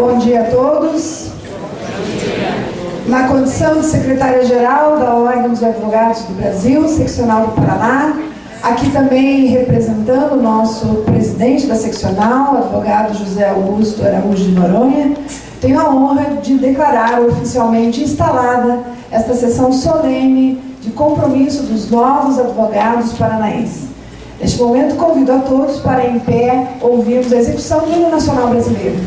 Bom dia a todos. Na condição de secretária-geral da Ordem dos Advogados do Brasil, seccional do Paraná, aqui também representando o nosso presidente da seccional, advogado José Augusto Araújo de Noronha, tenho a honra de declarar oficialmente instalada esta sessão solene de compromisso dos novos advogados paranaenses. Neste momento, convido a todos para, em pé, ouvirmos a execução do hino nacional brasileiro.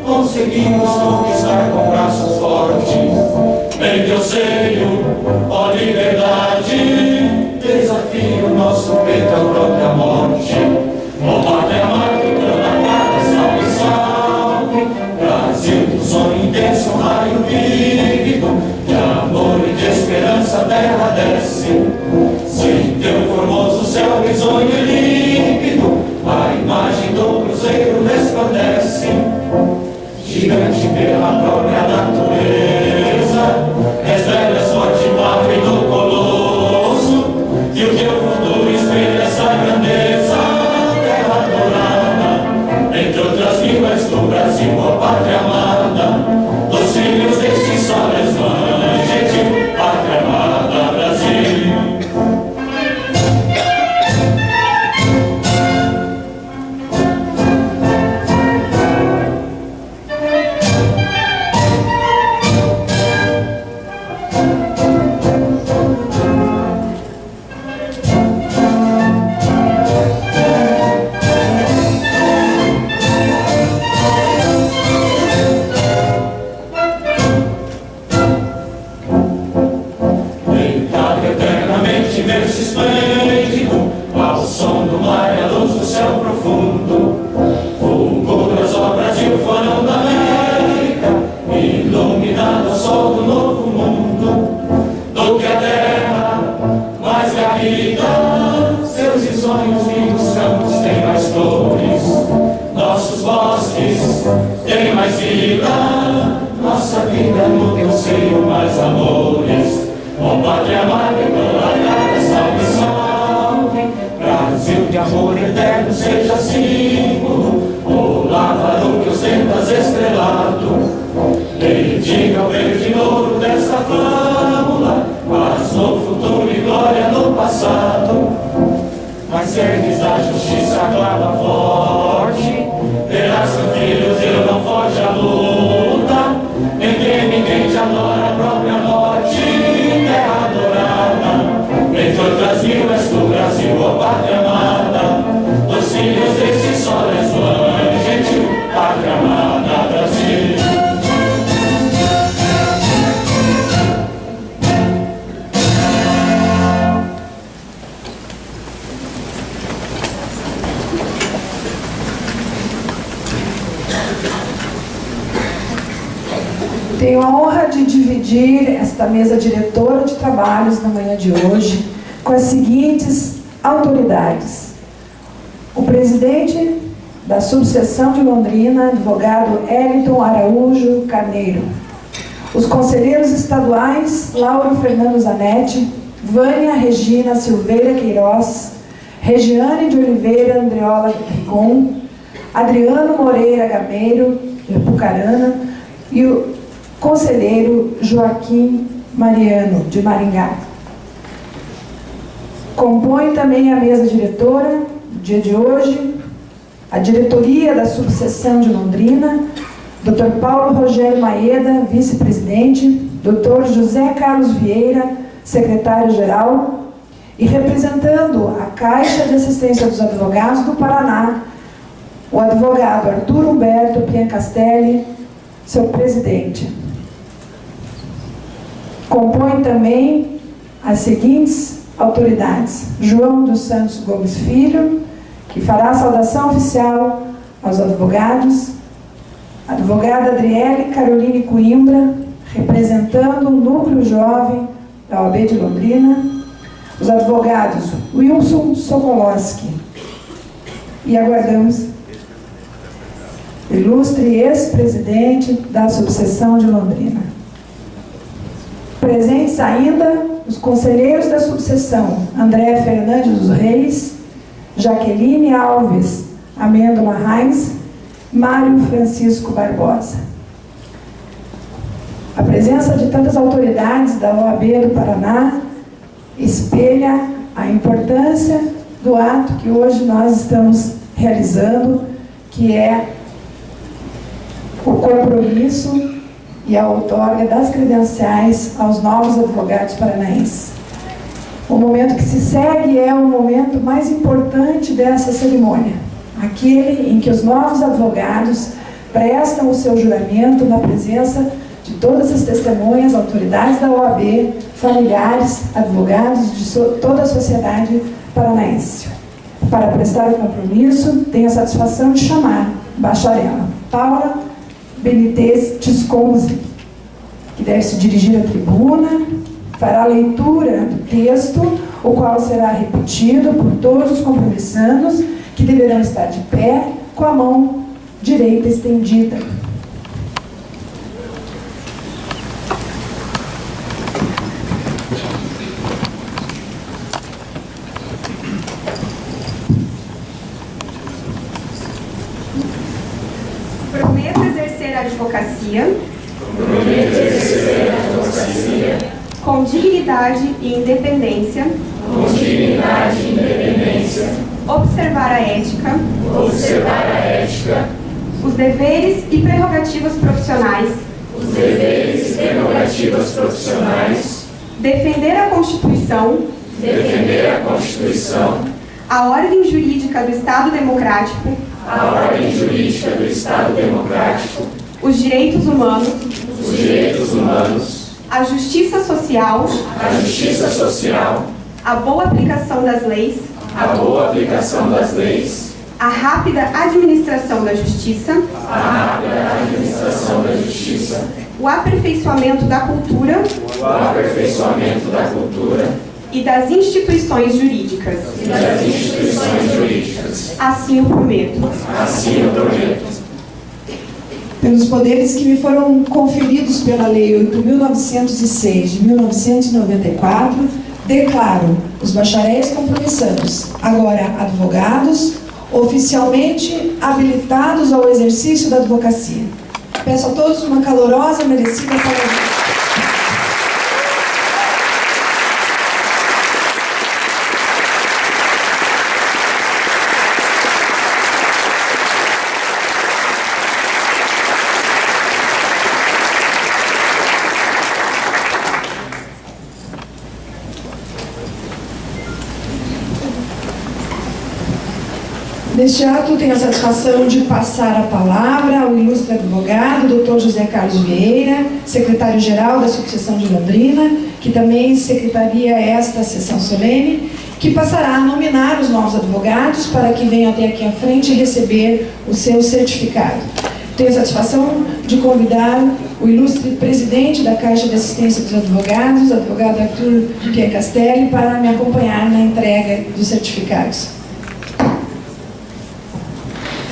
Conseguimos conquistar com braços fortes. Bem que eu sei, ó liberdade, desafio nosso peito à própria morte. Ó pátria amada, plantada, salve, salve. Brasil do sonho intenso, um raio vívido, de amor e de esperança a terra desce. Se teu formoso céu risonho e límpido, a imagem do cruzeiro resplandece. Gigante pela própria natureza, és velha sorte, pátria do colosso, e o teu futuro espelha essa grandeza, terra dourada, entre outras línguas do Brasil, ó pátria amada, dos filhos desse sol resplandente, pátria amada, Brasil. Tenho a honra de dividir esta mesa diretora de trabalhos na manhã de hoje com as seguintes autoridades. O presidente da subseção de Londrina, advogado Eliton Araújo Carneiro. Os conselheiros estaduais Lauro Fernando Zanetti, Vânia Regina Silveira Queiroz, Regiane de Oliveira Andreola Rigon, Adriano Moreira Gameiro, de Apucarana, e o conselheiro Joaquim Mariano, de Maringá. Compõe também a mesa diretora, no dia de hoje, a diretoria da subseção de Londrina, Dr. Paulo Rogério Maeda, vice-presidente, Dr. José Carlos Vieira, secretário-geral, E representando a Caixa de Assistência dos Advogados do Paraná, o advogado Arthur Humberto Piancastelli, seu presidente. Compõe também as seguintes autoridades: João dos Santos Gomes Filho, que fará a saudação oficial aos advogados, a advogada Adriele Caroline Coimbra, representando o Núcleo Jovem da OAB de Londrina, os advogados Wilson Sokolowski, e aguardamos ilustre ex-presidente da subseção de Londrina. Presentes ainda os conselheiros da subseção André Fernandes dos Reis, Jaqueline Alves Amêndola Reis, Mário Francisco Barbosa. A presença de tantas autoridades da OAB do Paraná espelha a importância do ato que hoje nós estamos realizando, que é o compromisso e a outorga das credenciais aos novos advogados paranaenses. O momento que se segue é o momento mais importante dessa cerimônia, aquele em que os novos advogados prestam o seu juramento na presença de todas as testemunhas, autoridades da OAB, familiares, advogados de toda a sociedade paranaense. Para prestar o compromisso, tenho a satisfação de chamar a bacharela Paula Benítez Tisconzi, que deve se dirigir à tribuna, fará a leitura do texto, o qual será repetido por todos os compromissandos, que deverão estar de pé, com a mão direita estendida. Prometo exercer a advocacia com dignidade e independência, observar a ética, os deveres e prerrogativas profissionais, defender a Constituição, a ordem jurídica do Estado Democrático, os direitos humanos, a justiça social, a boa aplicação das leis, a rápida administração da justiça, o aperfeiçoamento da cultura e das instituições jurídicas. Assim o prometo. Pelos poderes que me foram conferidos pela Lei 8.906 de 1994, declaro os bacharéis compromissandos, agora advogados, oficialmente habilitados ao exercício da advocacia. Peço a todos uma calorosa e merecida salva. Neste ato, tenho a satisfação de passar a palavra ao ilustre advogado, Dr. José Carlos Vieira, secretário-geral da subseção de Londrina, que também secretaria esta sessão solene, que passará a nominar os novos advogados para que venham até aqui à frente receber o seu certificado. Tenho a satisfação de convidar o ilustre presidente da Caixa de Assistência dos Advogados, advogado Arthur Piancastelli, para me acompanhar na entrega dos certificados.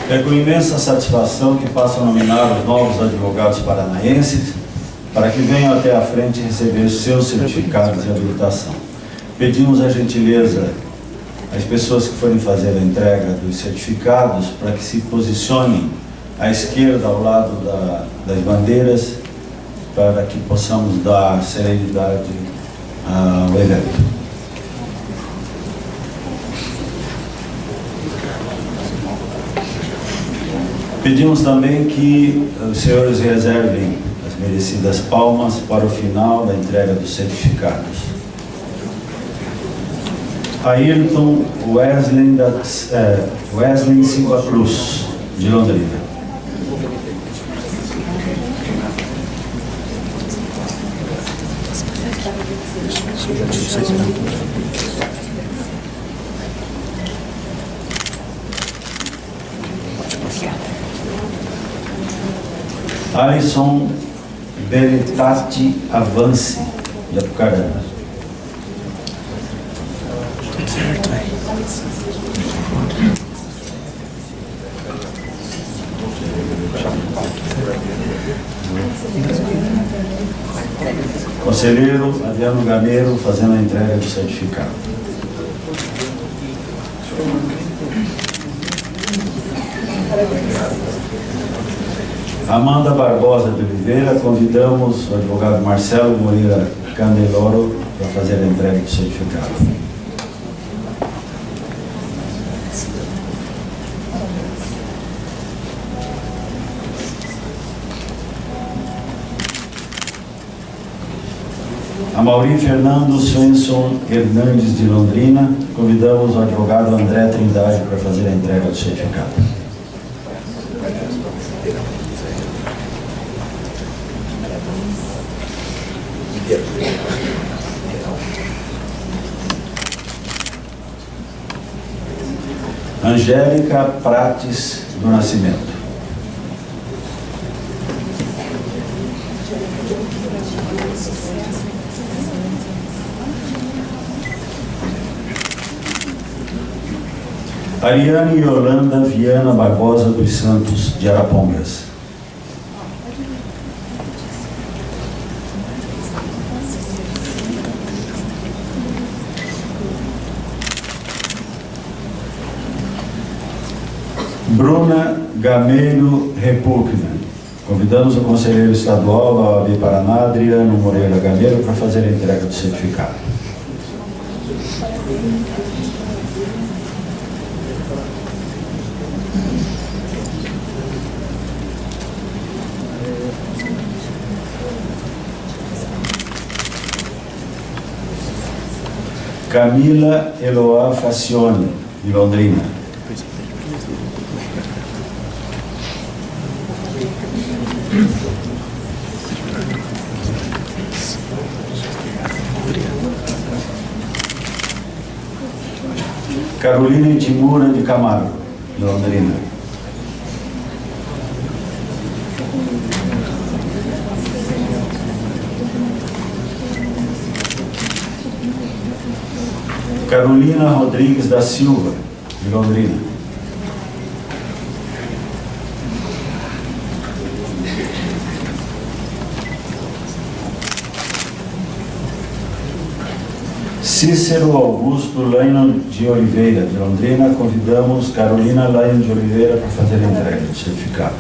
É com imensa satisfação que passo a nominar os novos advogados paranaenses para que venham até à frente receber seus certificados de habilitação. Pedimos a gentileza às pessoas que forem fazer a entrega dos certificados para que se posicionem à esquerda, ao lado das bandeiras, para que possamos dar celeridade ao evento. Pedimos também que os senhores reservem as merecidas palmas para o final da entrega dos certificados. Ayrton Wesley Silva Cruz, de Londrina. Alisson Beretati Avance, de Apucarana. Conselheiro Adriano Gameiro fazendo a entrega do certificado. Amanda Barbosa de Oliveira, convidamos o advogado Marcelo Moreira Candeloro para fazer a entrega do certificado. Amaury Fernando Svensson Hernandes, de Londrina, convidamos o advogado André Trindade para fazer a entrega do certificado. Angélica Prates do Nascimento. Ariane Yolanda Viana Barbosa dos Santos, de Arapongas. Bruna Gameiro Repugna. Convidamos o conselheiro estadual da OAB Paraná, Adriano Moreira Gameiro, para fazer a entrega do certificado. Camila Eloá Facione, de Londrina. Carolina Timura de Camargo, de Londrina. Carolina Rodrigues da Silva, de Londrina. Cícero Augusto Laino de Oliveira, de Londrina, convidamos Carolina Laino de Oliveira para fazer a entrega do certificado.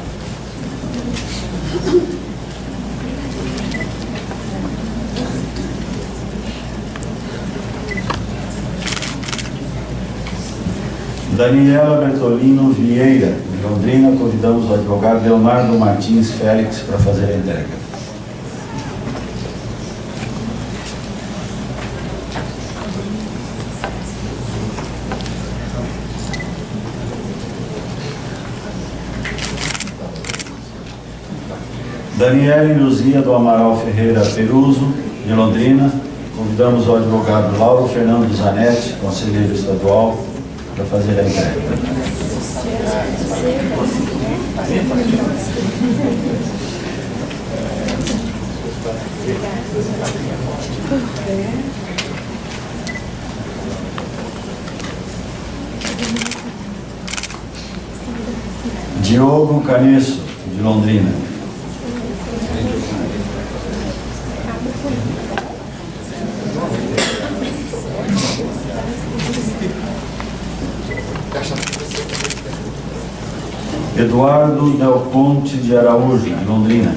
Daniela Bertolino Vieira, de Londrina, convidamos o advogado Leonardo Martins Félix para fazer a entrega. Daniele Luzia do Amaral Ferreira Peruso, de Londrina, convidamos o advogado Lauro Fernando Zanetti, conselheiro estadual, para fazer a entrega. Diogo Canesso, de Londrina. Eduardo Del Ponte de Araújo, de Londrina.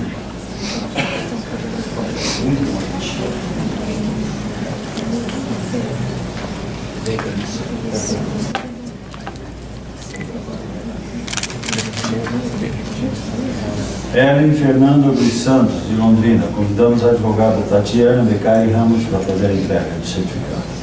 Ellen Fernando dos Santos, de Londrina. Convidamos a advogada Tatiana Beccari Ramos para fazer a entrega do certificado.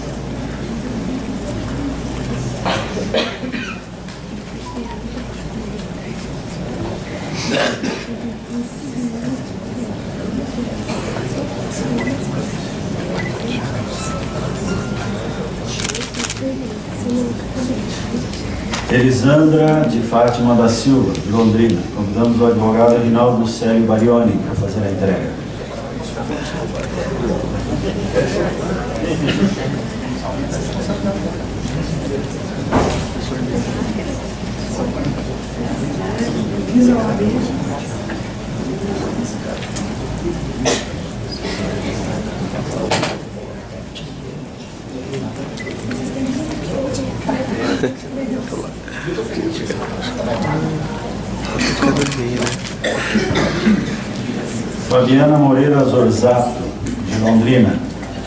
Elisandra de Fátima da Silva, de Londrina. Convidamos o advogado Rinaldo Célio Barioni para fazer a entrega. Fabiana Moreira Zorzato, de Londrina.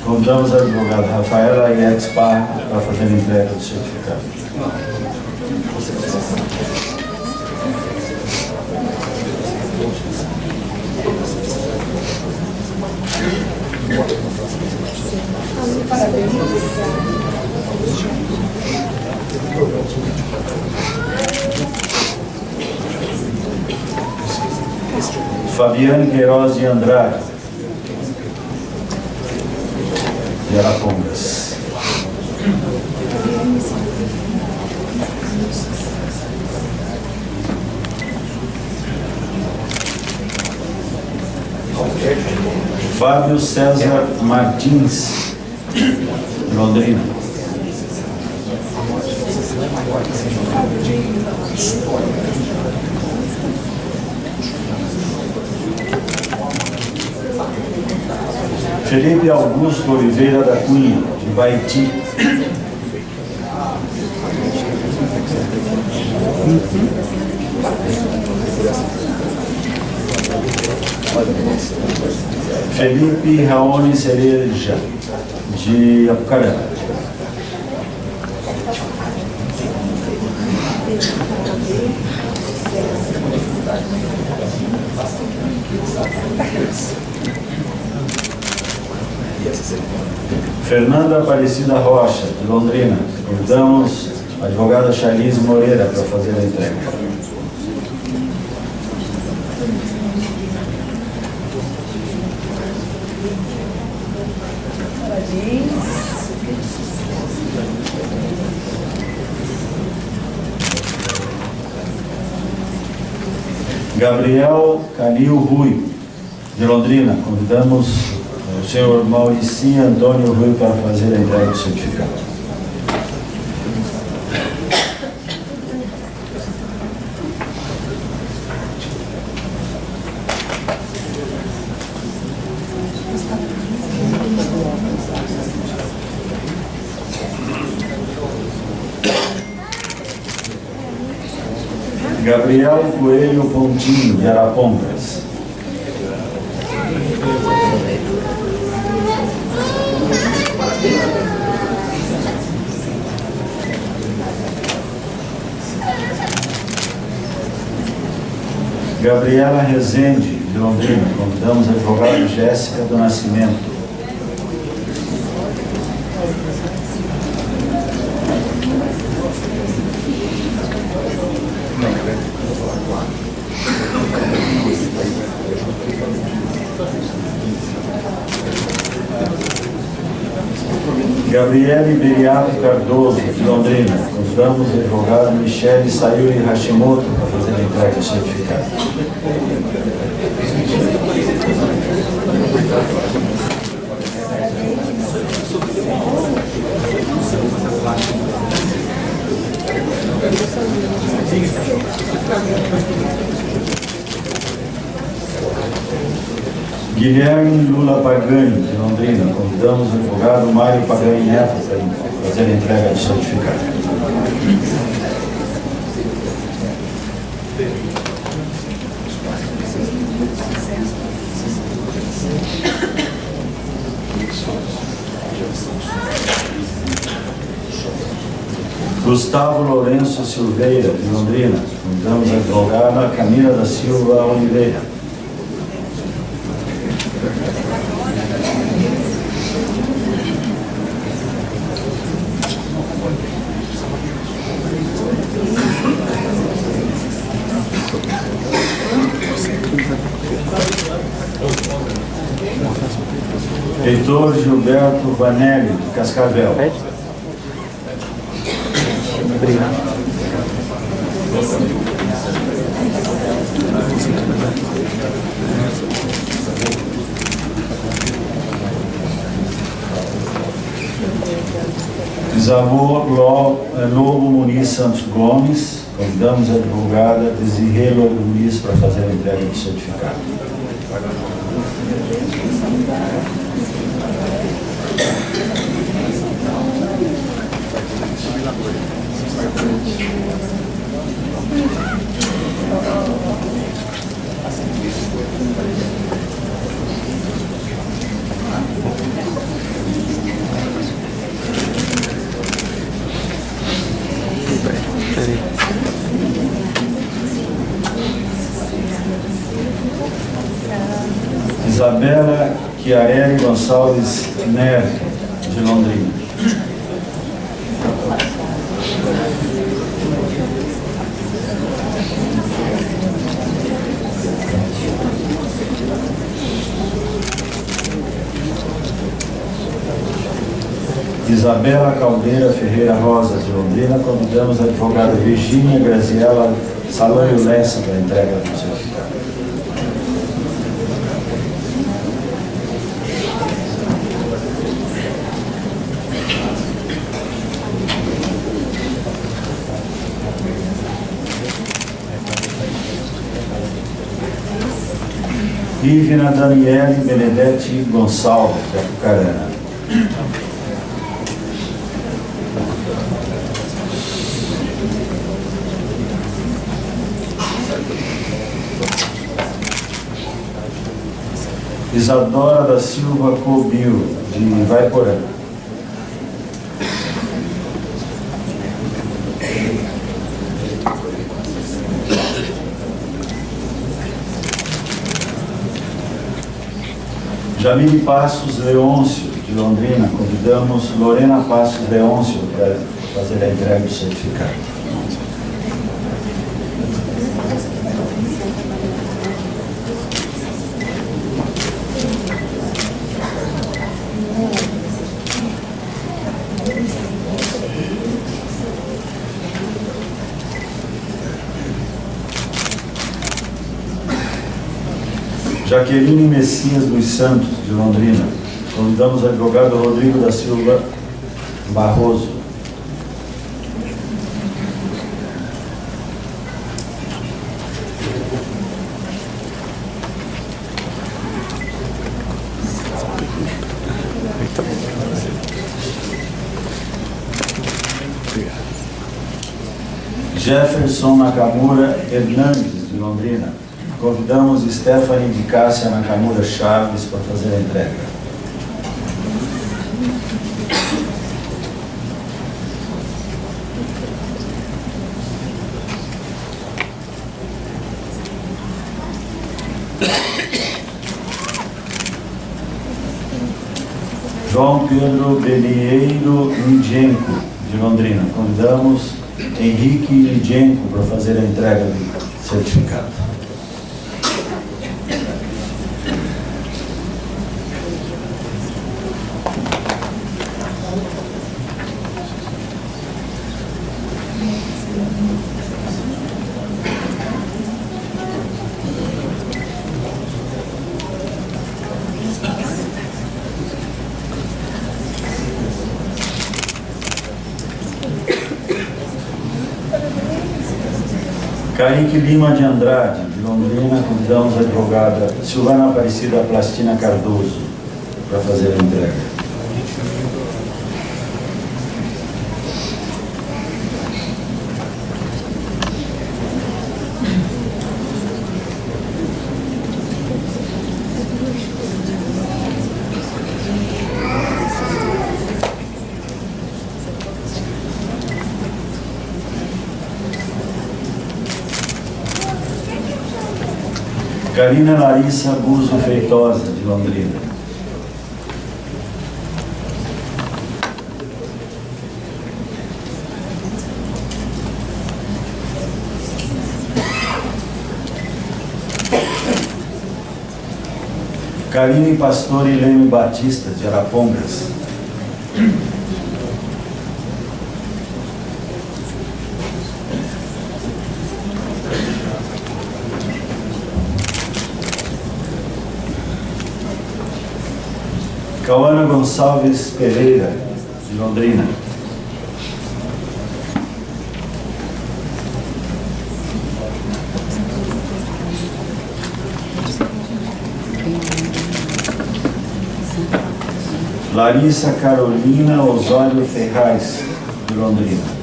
Convidamos a advogada Rafaela Iexpar para fazer a entrega do certificado. Fabiane Queiroz de Andrade, de Arapongas. Fábio César Martins, de Londrina. Felipe Augusto Oliveira da Cunha, de Baiti. Felipe Raoni Cereja, de Apucarana. Fernanda Aparecida Rocha, de Londrina. Convidamos a advogada Charlize Moreira para fazer a entrega. Gabriel Canil Rui, de Londrina. Convidamos o senhor Mauricinho Antônio Rui para fazer a entrega do certificado. Gabriel Coelho Pontinho, de Arapongas. Gabriela Rezende, de Londrina. Convidamos a advogada Jéssica do Nascimento. Gabriele Beriato Cardoso, de Londrina. Convidamos o advogado Michele Sayuri Hashimoto para fazer a entrega do certificado. Guilherme Lula Pagani, de Londrina. Convidamos o advogado Mário Pagani Neto para fazer a entrega do certificado. Gustavo Lourenço Silveira, de Londrina. Convidamos a advogada Camila da Silva Oliveira. Heitor Gilberto Vanelli, de Cascavel. Obrigado. Isamor Lobo Muniz Santos Gomes, convidamos a advogada Desirê Lobo Muniz para fazer a entrega do certificado. Isabela Chiarelli Gonçalves Neto, de Londrina. Isabela Caldeira Ferreira Rosa, de Londrina, convidamos a advogada Virgínia Graziela Salânio Lessa para a entrega do certificado. Ivna Daniele Benedetti Gonçalves, de Apucarana. Isadora da Silva Cobil, de Vaiporã. Jamile Passos Leôncio, de Londrina, convidamos Lorena Passos Leôncio para fazer a entrega do certificado. Jaqueline Messias dos Santos, de Londrina. Convidamos o advogado Rodrigo da Silva Barroso. Jefferson Nakamura Hernandes, de Londrina. Convidamos Stephanie de Cássia Nakamura Chaves para fazer a entrega. João Pedro Belieiro Nijenko, de Londrina. Convidamos Henrique Nijenko para fazer a entrega do certificado. Kaique Lima de Andrade, de Londrina, convidamos a advogada Silvana Aparecida Plastina Cardoso para fazer a entrega. Karina Larissa Buzo Feitosa, de Londrina. Karine Pastor e Leme Batista, de Arapongas. Cauana Gonçalves Pereira, de Londrina. Larissa Carolina Osório Ferraz, de Londrina.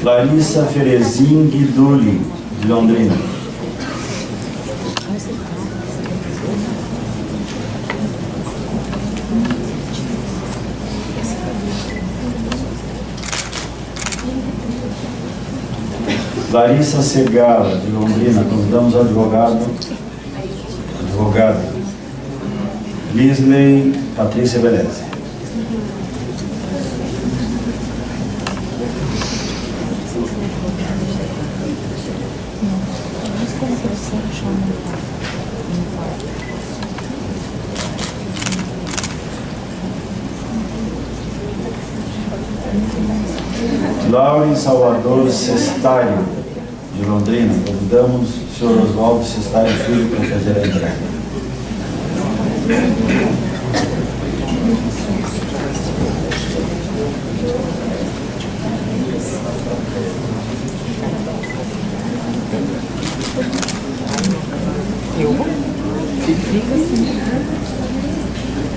Larissa Ferezin Guiduli, de Londrina. Larissa Segala, de Londrina. Convidamos o advogado Lisley Patrícia Velez. Lauren Salvador Sestário, de Londrina. Convidamos o senhor Oswaldo Sestário Filho para fazer a entrega.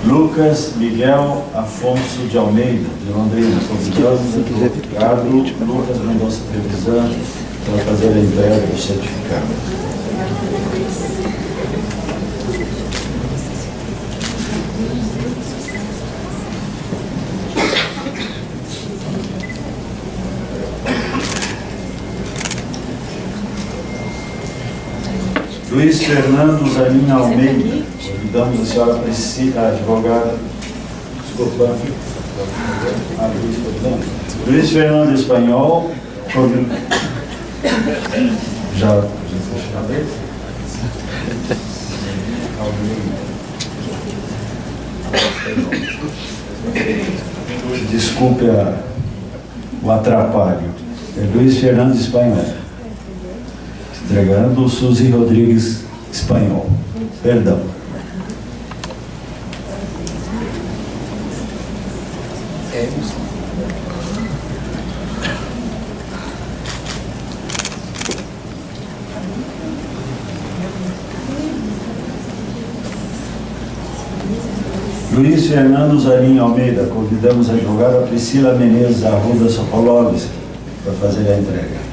Lucas Miguel Afonso de Almeida, de Londrina. Convidamos o advogado Lucas Mendonça Trevisan para fazer a entrega do certificado. Luiz Fernando Zanin Almeida. Convidamos a senhora Priscila, a advogada. Desculpa. Luiz Fernando Espanhol. Já fechou a vez? Desculpe o atrapalho. É Luiz Fernando Espanhol. Entregando o Suzy Rodrigues Espanhol. Perdão. Luiz Fernando Zanin Almeida. Convidamos a advogada Priscila Menezes Arruda Sokolovski para fazer a entrega.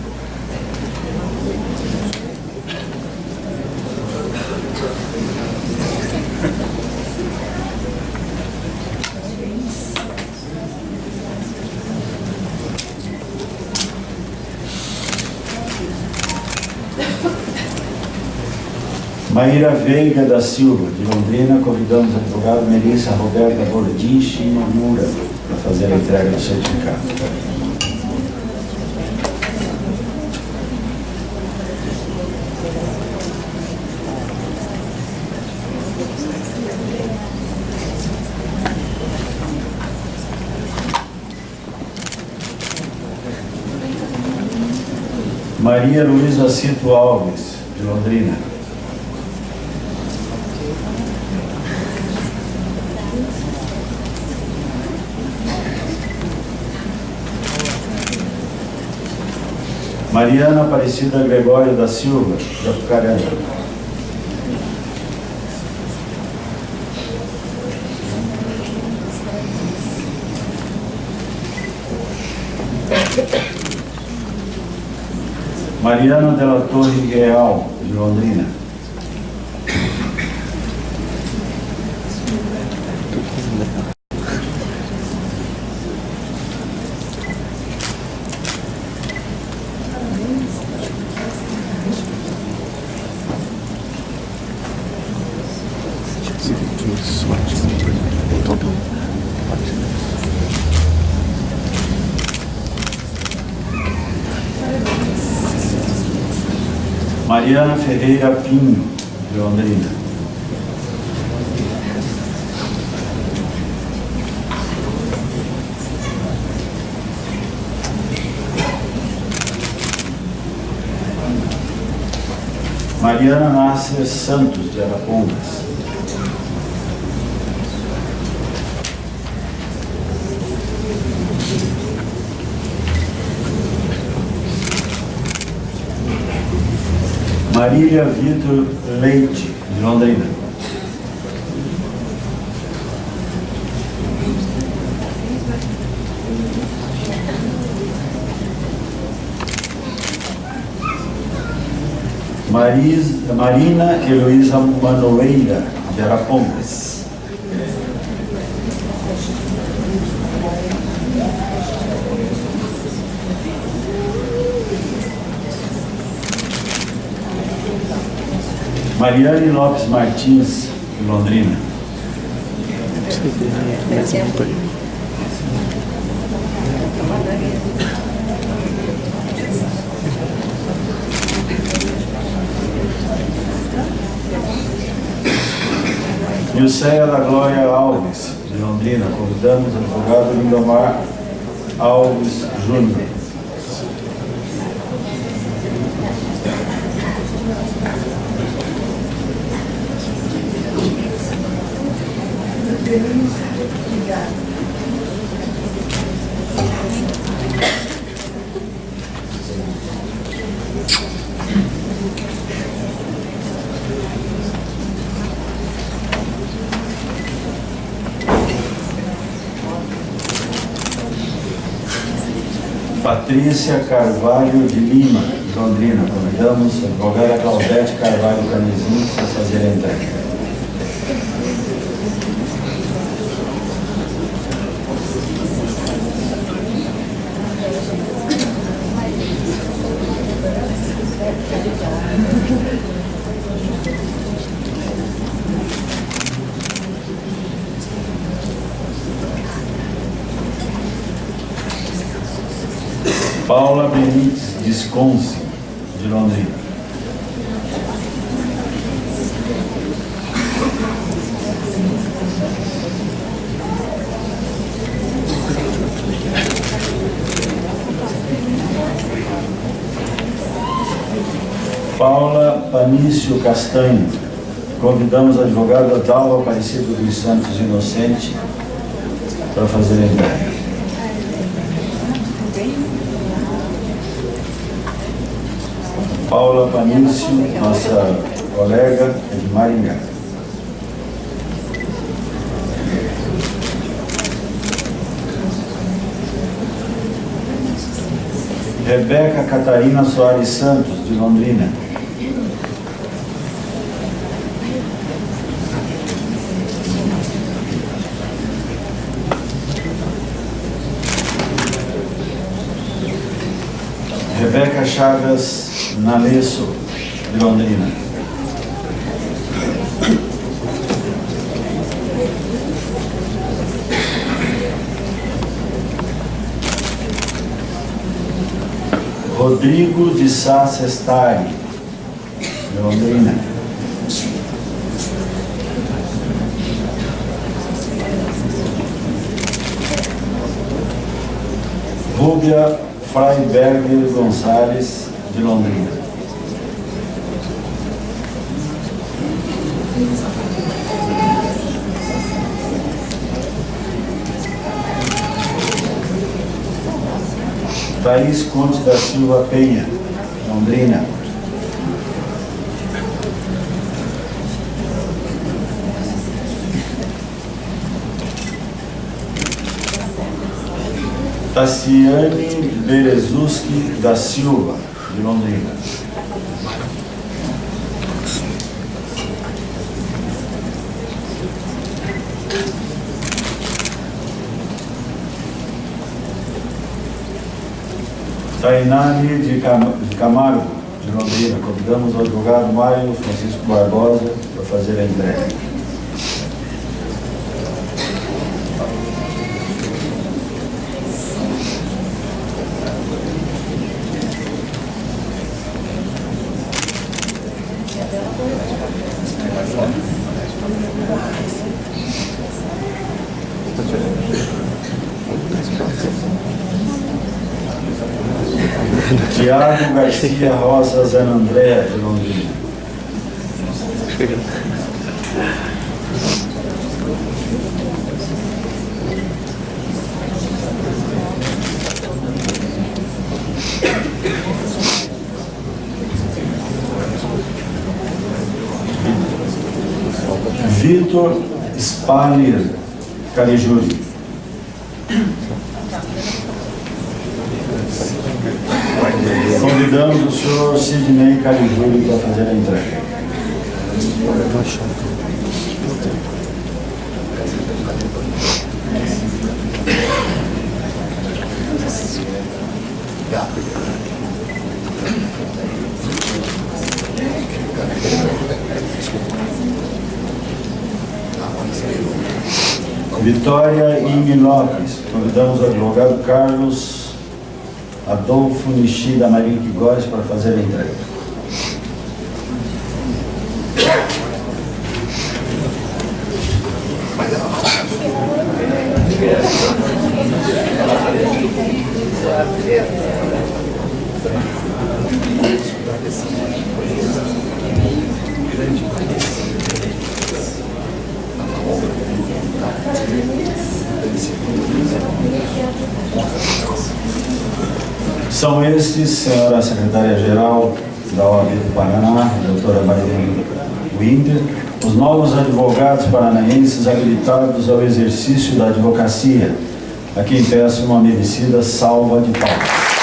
Maíra Veiga da Silva, de Londrina. Convidamos a advogada Melissa Roberta Bordim Shimamura para fazer a entrega do certificado. Maria Luísa Cito Alves, de Londrina. Mariana Aparecida Gregório da Silva, de Apucarana. Mariana Della Torre Real, de Londrina. Mariana Ferreira Pinho, de Londrina. Mariana Nasser Santos, de Arapongas. Marília Vitor Leite, de Londrina. Marina Heloísa Manoeira, de Arapongas. Mariane Lopes Martins, de Londrina. Nilceia da Glória Alves, de Londrina. Convidamos o advogado Lindomar Alves Júnior. Patrícia Carvalho de Lima, de Londrina. Convidamos a advogada Claudete Carvalho Canizinho para fazer a entrega. Paula Benites Desconce, de Londrina. Paula Panício Castanho. Convidamos a advogada Dalva Aparecida dos Santos Inocente para fazer a entrega. Paula Panício, nossa colega, é de Maringá. Rebeca Catarina Soares Santos, de Londrina. Rebeca Chagas Nalesso, de Londrina. Rodrigo de Sá Sestari, de Londrina. Rúbia Freiberger Gonçalves, de Londrina. Thaís Conte da Silva Penha, Londrina. Tassiane Berezuski da Silva, de Londrina. Tainari de Camargo, de Londrina. Convidamos o advogado Mário Francisco Barbosa para fazer a entrega. Tiago Garcia Rosa Zanandré, de Londrina. Vitor Spaller Caligiuri. Convidamos o senhor Sidney Caligiuri para fazer a entrega. Vitória Ing Lopes. Convidamos o advogado Carlos Adolfo Nishida Marinho Quigóis para fazer a entrega. São estes, senhora secretária-geral da OAB do Paraná, doutora Marilene Winter, os novos advogados paranaenses habilitados ao exercício da advocacia, a quem peço uma merecida salva de palmas.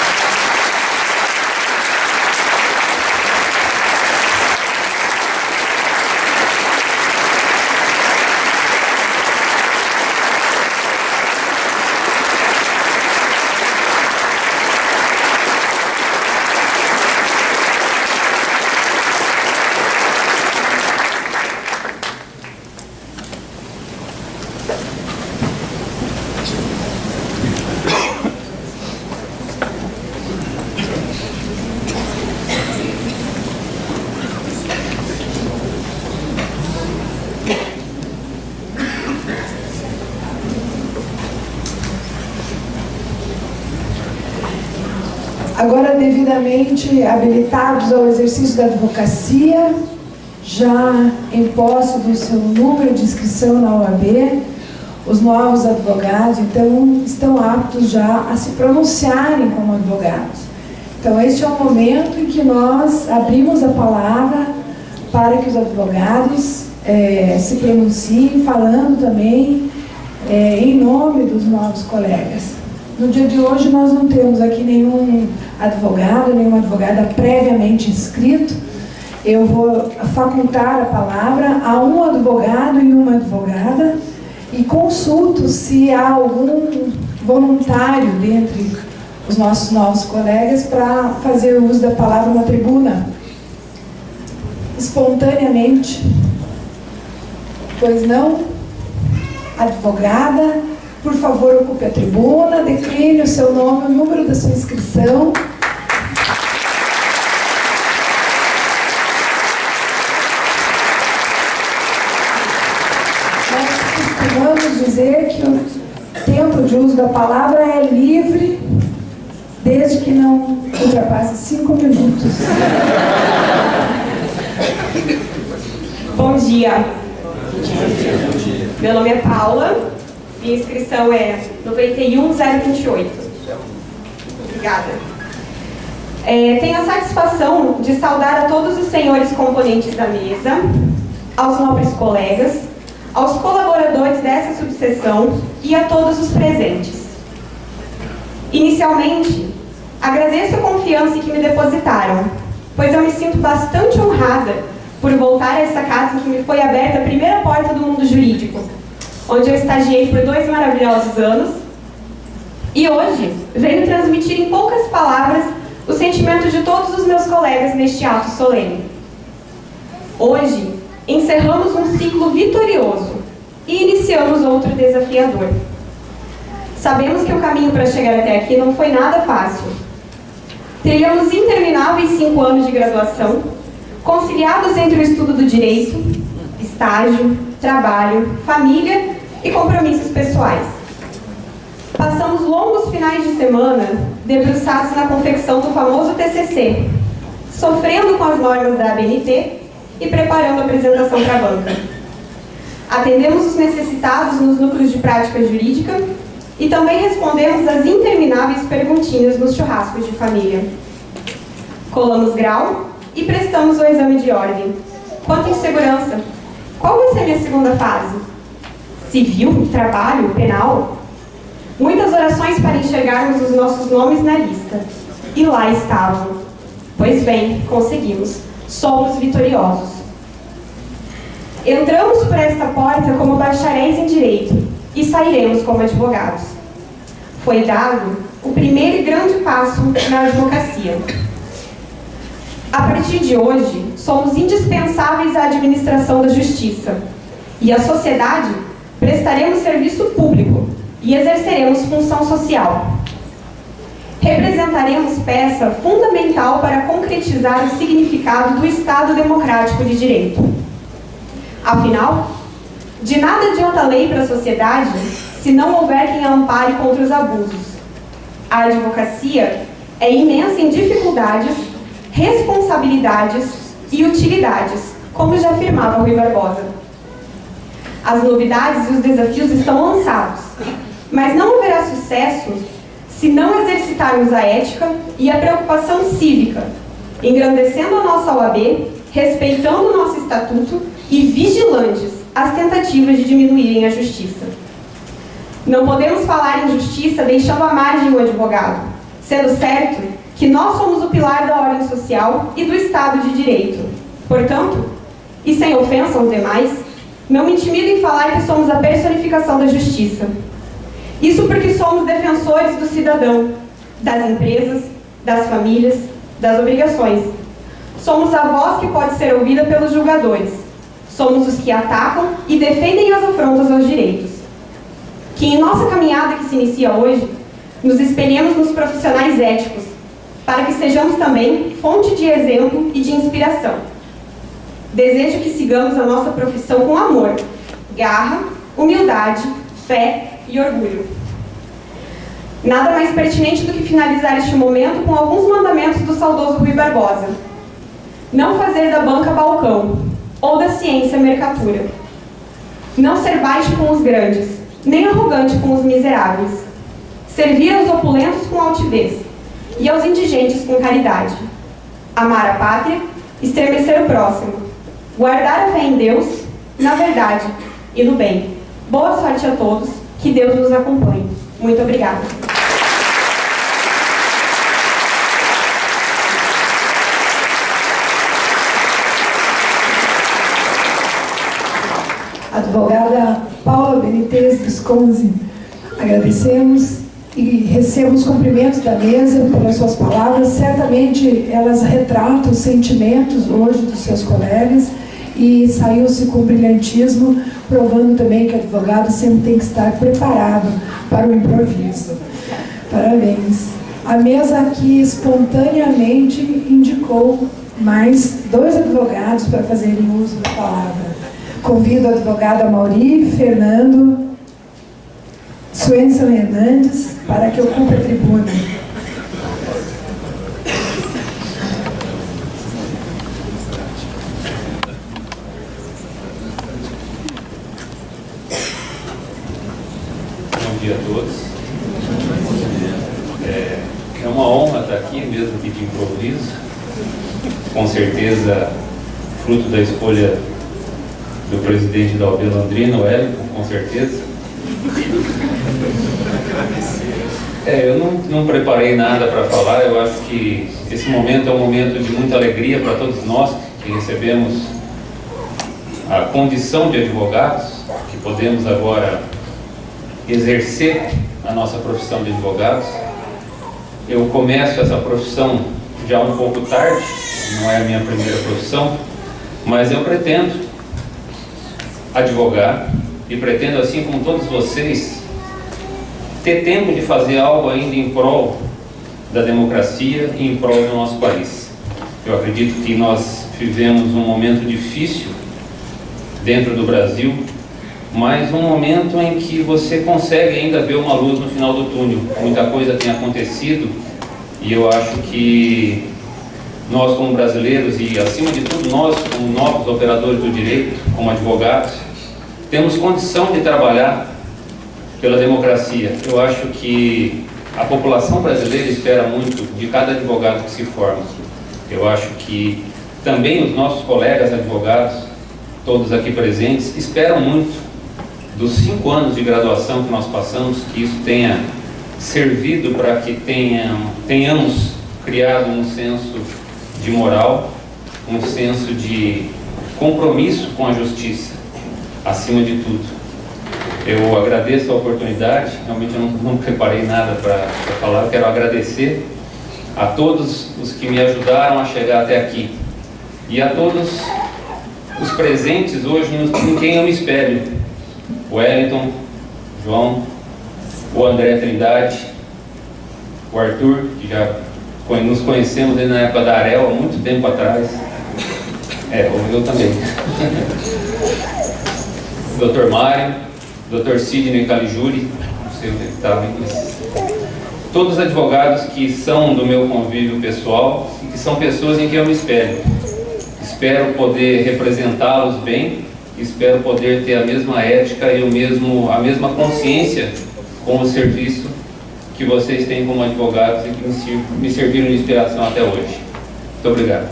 Agora, devidamente habilitados ao exercício da advocacia, já em posse do seu número de inscrição na OAB, os novos advogados, então, estão aptos já a se pronunciarem como advogados. Então, este é o momento em que nós abrimos a palavra para que os advogados se pronunciem, falando também em nome dos novos colegas. No dia de hoje, nós não temos aqui nenhum advogado, nenhuma advogada previamente inscrito. Eu vou facultar a palavra a um advogado e uma advogada e consulto se há algum voluntário dentre os nossos novos colegas para fazer uso da palavra na tribuna. Espontaneamente. Pois não? Advogada, por favor, ocupe a tribuna, decline o seu nome, o número da sua inscrição. Nós costumamos dizer que o tempo de uso da palavra é livre, desde que não ultrapasse 5 minutos. Bom dia. Meu nome é Paula. Minha inscrição é 91028. Obrigada. Tenho a satisfação de saudar a todos os senhores componentes da mesa, aos nobres colegas, aos colaboradores dessa subseção e a todos os presentes. Inicialmente, agradeço a confiança que me depositaram, pois eu me sinto bastante honrada por voltar a essa casa em que me foi aberta a primeira porta do mundo jurídico, onde eu estagiei por 2 maravilhosos anos, e hoje venho transmitir em poucas palavras o sentimento de todos os meus colegas neste ato solene. Hoje, encerramos um ciclo vitorioso e iniciamos outro desafiador. Sabemos que o caminho para chegar até aqui não foi nada fácil. Trilhamos intermináveis 5 anos de graduação, conciliados entre o estudo do direito, estágio, trabalho, família e compromissos pessoais. Passamos longos finais de semana debruçados na confecção do famoso TCC, sofrendo com as normas da ABNT e preparando a apresentação para a banca. Atendemos os necessitados nos núcleos de prática jurídica e também respondemos às intermináveis perguntinhas nos churrascos de família. Colamos grau e prestamos o exame de ordem. Quanto em segurança, qual vai ser a minha segunda fase? Civil, trabalho, penal? Muitas orações para enxergarmos os nossos nomes na lista. E lá estavam. Pois bem, conseguimos. Somos vitoriosos. Entramos por esta porta como bacharéis em direito e sairemos como advogados. Foi dado o primeiro e grande passo na advocacia. A partir de hoje, somos indispensáveis à administração da justiça e à sociedade prestaremos serviço público e exerceremos função social. Representaremos peça fundamental para concretizar o significado do Estado Democrático de Direito. Afinal, de nada adianta a lei para a sociedade se não houver quem a ampare contra os abusos. A advocacia é imensa em dificuldades, responsabilidades e utilidades, como já afirmava Rui Barbosa. As novidades e os desafios estão lançados, mas não haverá sucesso se não exercitarmos a ética e a preocupação cívica, engrandecendo a nossa OAB, respeitando o nosso estatuto e vigilantes às tentativas de diminuírem a justiça. Não podemos falar em justiça deixando à margem o advogado, sendo certo que nós somos o pilar da ordem social e do Estado de Direito. Portanto, e sem ofensa aos demais, não me intimido em falar que somos a personificação da justiça. Isso porque somos defensores do cidadão, das empresas, das famílias, das obrigações. Somos a voz que pode ser ouvida pelos julgadores. Somos os que atacam e defendem as afrontas aos direitos. Que em nossa caminhada que se inicia hoje, nos espelhemos nos profissionais éticos, para que sejamos também fonte de exemplo e de inspiração. Desejo que sigamos a nossa profissão com amor, garra, humildade, fé e orgulho. Nada mais pertinente do que finalizar este momento com alguns mandamentos do saudoso Rui Barbosa. Não fazer da banca balcão, ou da ciência mercatura. Não ser baixo com os grandes, nem arrogante com os miseráveis. Servir aos opulentos com altivez, e aos indigentes com caridade. Amar a pátria, estremecer o próximo. Guardar a fé em Deus, na verdade e no bem. Boa sorte a todos, que Deus nos acompanhe. Muito obrigada. Advogada Paula Benitez Visconzi, agradecemos e recebemos os cumprimentos da mesa pelas suas palavras. Certamente elas retratam os sentimentos hoje dos seus colegas e saiu-se com brilhantismo, provando também que o advogado sempre tem que estar preparado para o improviso. Parabéns. A mesa aqui espontaneamente indicou mais 2 advogados para fazerem uso da palavra. Convido a advogada Mauri Fernando Swenson Hernandes para que ocupe a tribuna. Bom dia a todos. É uma honra estar aqui, mesmo que de improviso. Com certeza, fruto da escolha do presidente da OAB Londrina, o Wellington, com certeza. Eu não preparei nada para falar. Eu acho que esse momento é um momento de muita alegria para todos nós que recebemos a condição de advogados, que podemos agora exercer a nossa profissão de advogados. Eu começo essa profissão já um pouco tarde, não é a minha primeira profissão, mas eu pretendo advogar e pretendo, assim como todos vocês, ter tempo de fazer algo ainda em prol da democracia e em prol do nosso país. Eu acredito que nós vivemos um momento difícil dentro do Brasil, mas um momento em que você consegue ainda ver uma luz no final do túnel. Muita coisa tem acontecido e eu acho que nós como brasileiros e, acima de tudo, nós como novos operadores do direito, como advogados, temos condição de trabalhar pela democracia. Eu acho que a população brasileira espera muito de cada advogado que se forma. Eu acho que também os nossos colegas advogados, todos aqui presentes, esperam muito dos 5 anos de graduação que nós passamos, que isso tenha servido para que tenhamos criado um senso de moral, um senso de compromisso com a justiça, acima de tudo. Eu agradeço a oportunidade, realmente eu não preparei nada para falar, quero agradecer a todos os que me ajudaram a chegar até aqui e a todos os presentes hoje em quem eu me espelho. O Wellington, João, o André Trindade, o Arthur, que já nos conhecemos desde na época da Arel, há muito tempo atrás. Eu também. O Dr. Mário, o Dr. Sidney Caligiuri, não sei onde ele está, mas todos os advogados que são do meu convívio pessoal e que são pessoas em quem eu me espelho. Espero poder representá-los bem, espero poder ter a mesma ética e a mesma consciência com o serviço que vocês têm como advogados e que me serviram de inspiração até hoje. Muito obrigado.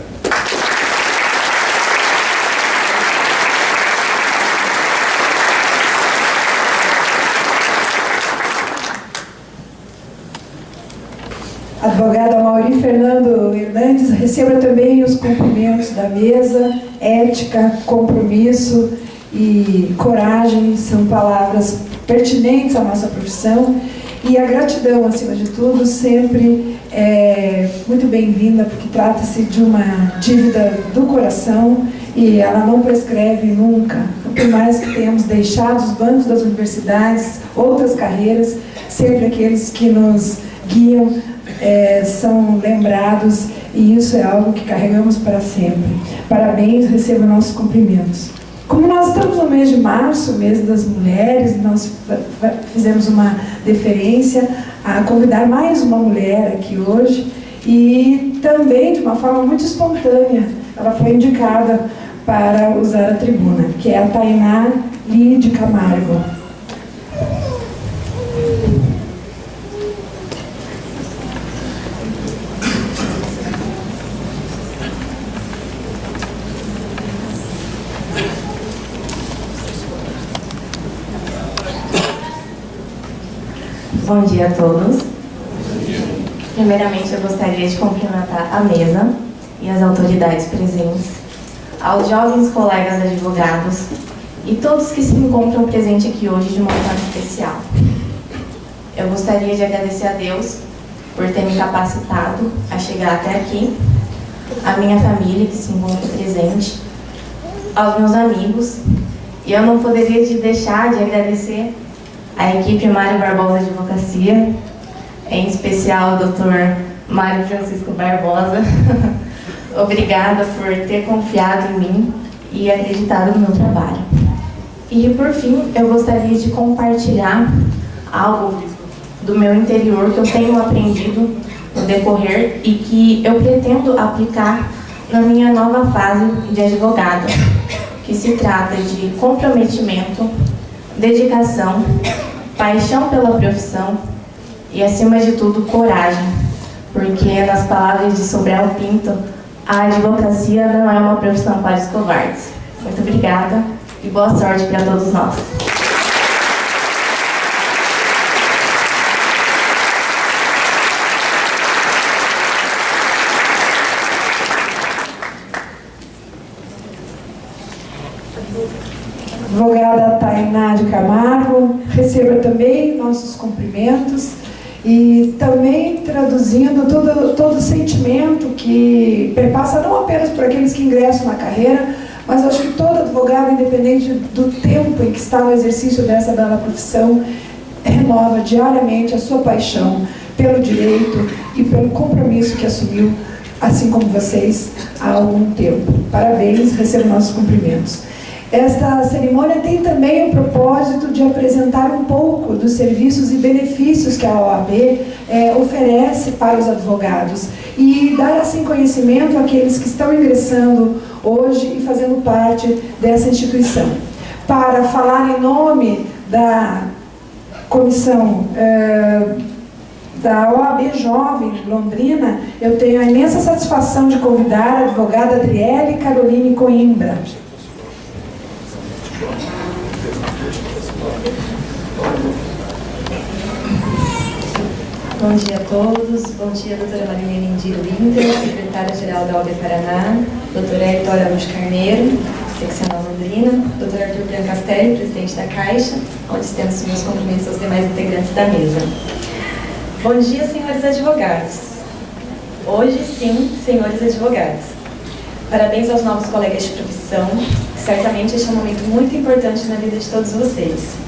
Advogado Amaury Fernando Hernandes, receba também os cumprimentos da mesa. Ética, compromisso e coragem são palavras pertinentes à nossa profissão, e a gratidão, acima de tudo, sempre é muito bem-vinda, porque trata-se de uma dívida do coração e ela não prescreve nunca. Por mais que tenhamos deixado os bancos das universidades, outras carreiras, sempre aqueles que nos guiam são lembrados, e isso é algo que carregamos para sempre. Parabéns, receba nossos cumprimentos. Como nós estamos no mês de março, mês das mulheres, nós fizemos uma deferência a convidar mais uma mulher aqui hoje, e também de uma forma muito espontânea, ela foi indicada para usar a tribuna, que é a Tainá Lide Camargo. Bom dia a todos. Primeiramente, eu gostaria de cumprimentar a mesa e as autoridades presentes, aos jovens colegas advogados e todos que se encontram presentes aqui hoje de uma forma especial. Eu gostaria de agradecer a Deus por ter me capacitado a chegar até aqui, a minha família que se encontra presente, aos meus amigos, e eu não poderia deixar de agradecer a equipe Mário Barbosa Advocacia, em especial o Dr. Mário Francisco Barbosa. Obrigada por ter confiado em mim e acreditado no meu trabalho. E, por fim, eu gostaria de compartilhar algo do meu interior que eu tenho aprendido no decorrer e que eu pretendo aplicar na minha nova fase de advogada, que se trata de comprometimento, dedicação, paixão pela profissão e, acima de tudo, coragem, porque, nas palavras de Sobral Pinto, a advocacia não é uma profissão para os covardes. Muito obrigada e boa sorte para todos nós. Advogada Tainá de Camargo, receba também nossos cumprimentos, e também traduzindo todo o sentimento que perpassa não apenas por aqueles que ingressam na carreira, mas acho que todo advogado, independente do tempo em que está no exercício dessa bela profissão, renova diariamente a sua paixão pelo direito e pelo compromisso que assumiu, assim como vocês, há algum tempo. Parabéns, receba nossos cumprimentos. Esta cerimônia tem também o propósito de apresentar um pouco dos serviços e benefícios que a OAB oferece para os advogados e dar assim conhecimento àqueles que estão ingressando hoje e fazendo parte dessa instituição. Para falar em nome da comissão da OAB Jovem Londrina, eu tenho a imensa satisfação de convidar a advogada Adriele Caroline Coimbra. Bom dia a todos. Bom dia, doutora Marilene Indiro Winter, secretária-geral da OAB Paraná, doutora Hector Araújo Carneiro, seccional Londrina, doutor Arthur Biancastelli, presidente da Caixa, onde temos meus cumprimentos aos demais integrantes da mesa. Bom dia, senhores advogados. Hoje sim, senhores advogados. Parabéns aos novos colegas de profissão, que certamente este é um momento muito importante na vida de todos vocês.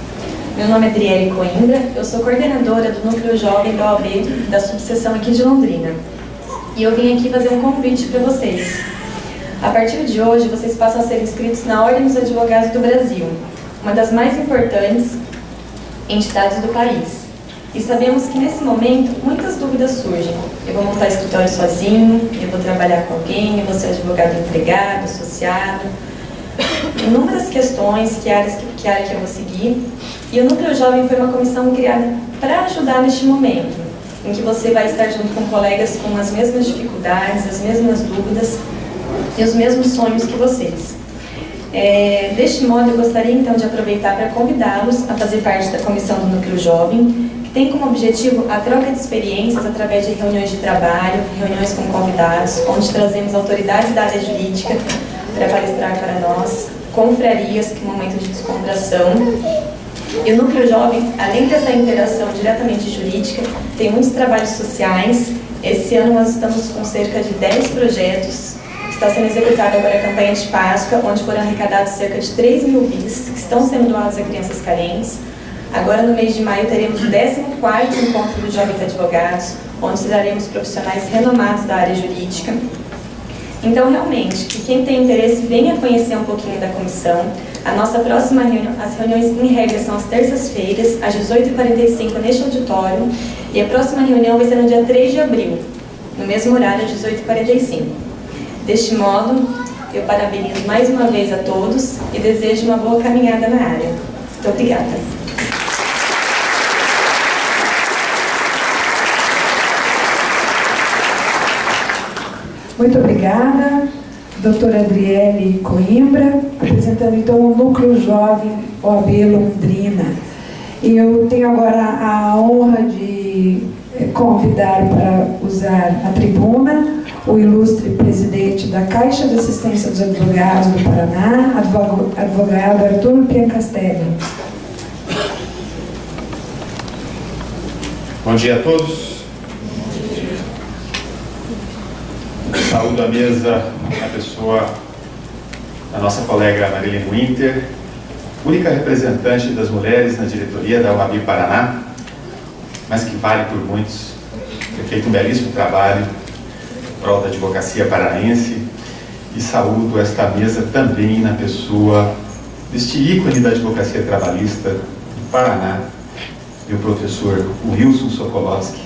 Meu nome é Adriele Coimbra, eu sou coordenadora do Núcleo Jovem da OAB, da subseção aqui de Londrina. E eu vim aqui fazer um convite para vocês. A partir de hoje, vocês passam a ser inscritos na Ordem dos Advogados do Brasil, uma das mais importantes entidades do país. E sabemos que nesse momento muitas dúvidas surgem. Eu vou montar escritório sozinho, eu vou trabalhar com alguém, eu vou ser advogado empregado, associado. Inúmeras questões, que área que eu vou seguir. E o Núcleo Jovem foi uma comissão criada para ajudar neste momento, em que você vai estar junto com colegas com as mesmas dificuldades, as mesmas dúvidas e os mesmos sonhos que vocês. Deste modo, eu gostaria então de aproveitar para convidá-los a fazer parte da comissão do Núcleo Jovem, que tem como objetivo a troca de experiências através de reuniões de trabalho, reuniões com convidados, onde trazemos autoridades da área jurídica para palestrar para nós, confrarias, que é um momento de descontração. E o Núcleo Jovem, além dessa interação diretamente jurídica, tem muitos trabalhos sociais. Esse ano nós estamos com cerca de 10 projetos. Está sendo executada agora a campanha de Páscoa, onde foram arrecadados cerca de 3.000 bis, que estão sendo doados a crianças carentes. Agora, no mês de maio, teremos o 14º Encontro dos Jovens Advogados, onde traremos profissionais renomados da área jurídica. Então, realmente, que quem tem interesse venha conhecer um pouquinho da comissão. A nossa próxima reunião, as reuniões em regra são às terças-feiras, às 18h45, neste auditório, e a próxima reunião vai ser no dia 3 de abril, no mesmo horário, às 18h45. Deste modo, eu parabenizo mais uma vez a todos e desejo uma boa caminhada na área. Muito obrigada. Muito obrigada, doutora Adriele Coimbra, apresentando então o Núcleo Jovem OAB Londrina. Eu tenho agora a honra de convidar para usar a tribuna o ilustre presidente da Caixa de Assistência dos Advogados do Paraná, advogado Arthur Biancastelli. Bom dia a todos. Saúdo a mesa, a pessoa da nossa colega Marilene Winter, única representante das mulheres na diretoria da OAB Paraná, mas que vale por muitos, tem feito um belíssimo trabalho em prol da advocacia paranaense, e saúdo esta mesa também na pessoa deste ícone da advocacia trabalhista do Paraná, meu professor Wilson Sokolowski,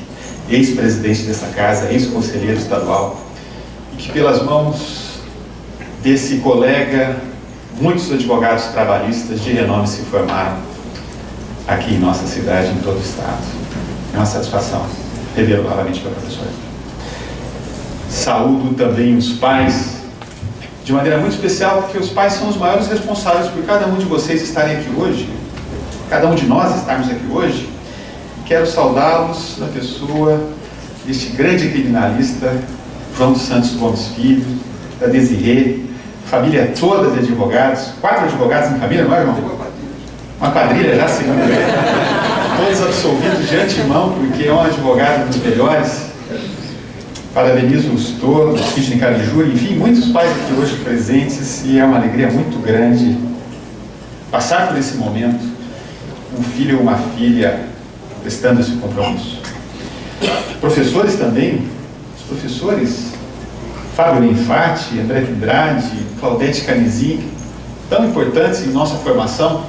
ex-presidente dessa casa, ex-conselheiro estadual, que pelas mãos desse colega, muitos advogados trabalhistas de renome se formaram aqui em nossa cidade, em todo o estado. É uma satisfação revê-lo novamente para a professora. Saúdo também os pais, de maneira muito especial, porque os pais são os maiores responsáveis por cada um de vocês estarem aqui hoje, cada um de nós estarmos aqui hoje. Quero saudá-los na pessoa deste grande criminalista, João dos Santos Gomes Filho, da Desirê, família toda de advogados, 4 advogados em família, não é, irmão? Uma quadrilha já, segundo todos absolvidos de antemão, porque é um advogado dos melhores. Parabenizo-os todos, filhos de Cariju, enfim, muitos pais aqui hoje presentes, e é uma alegria muito grande passar por esse momento, um filho ou uma filha prestando esse compromisso. Professores também, os professores Fábio Infatti, André Andrade, Claudete Canizin, tão importantes em nossa formação.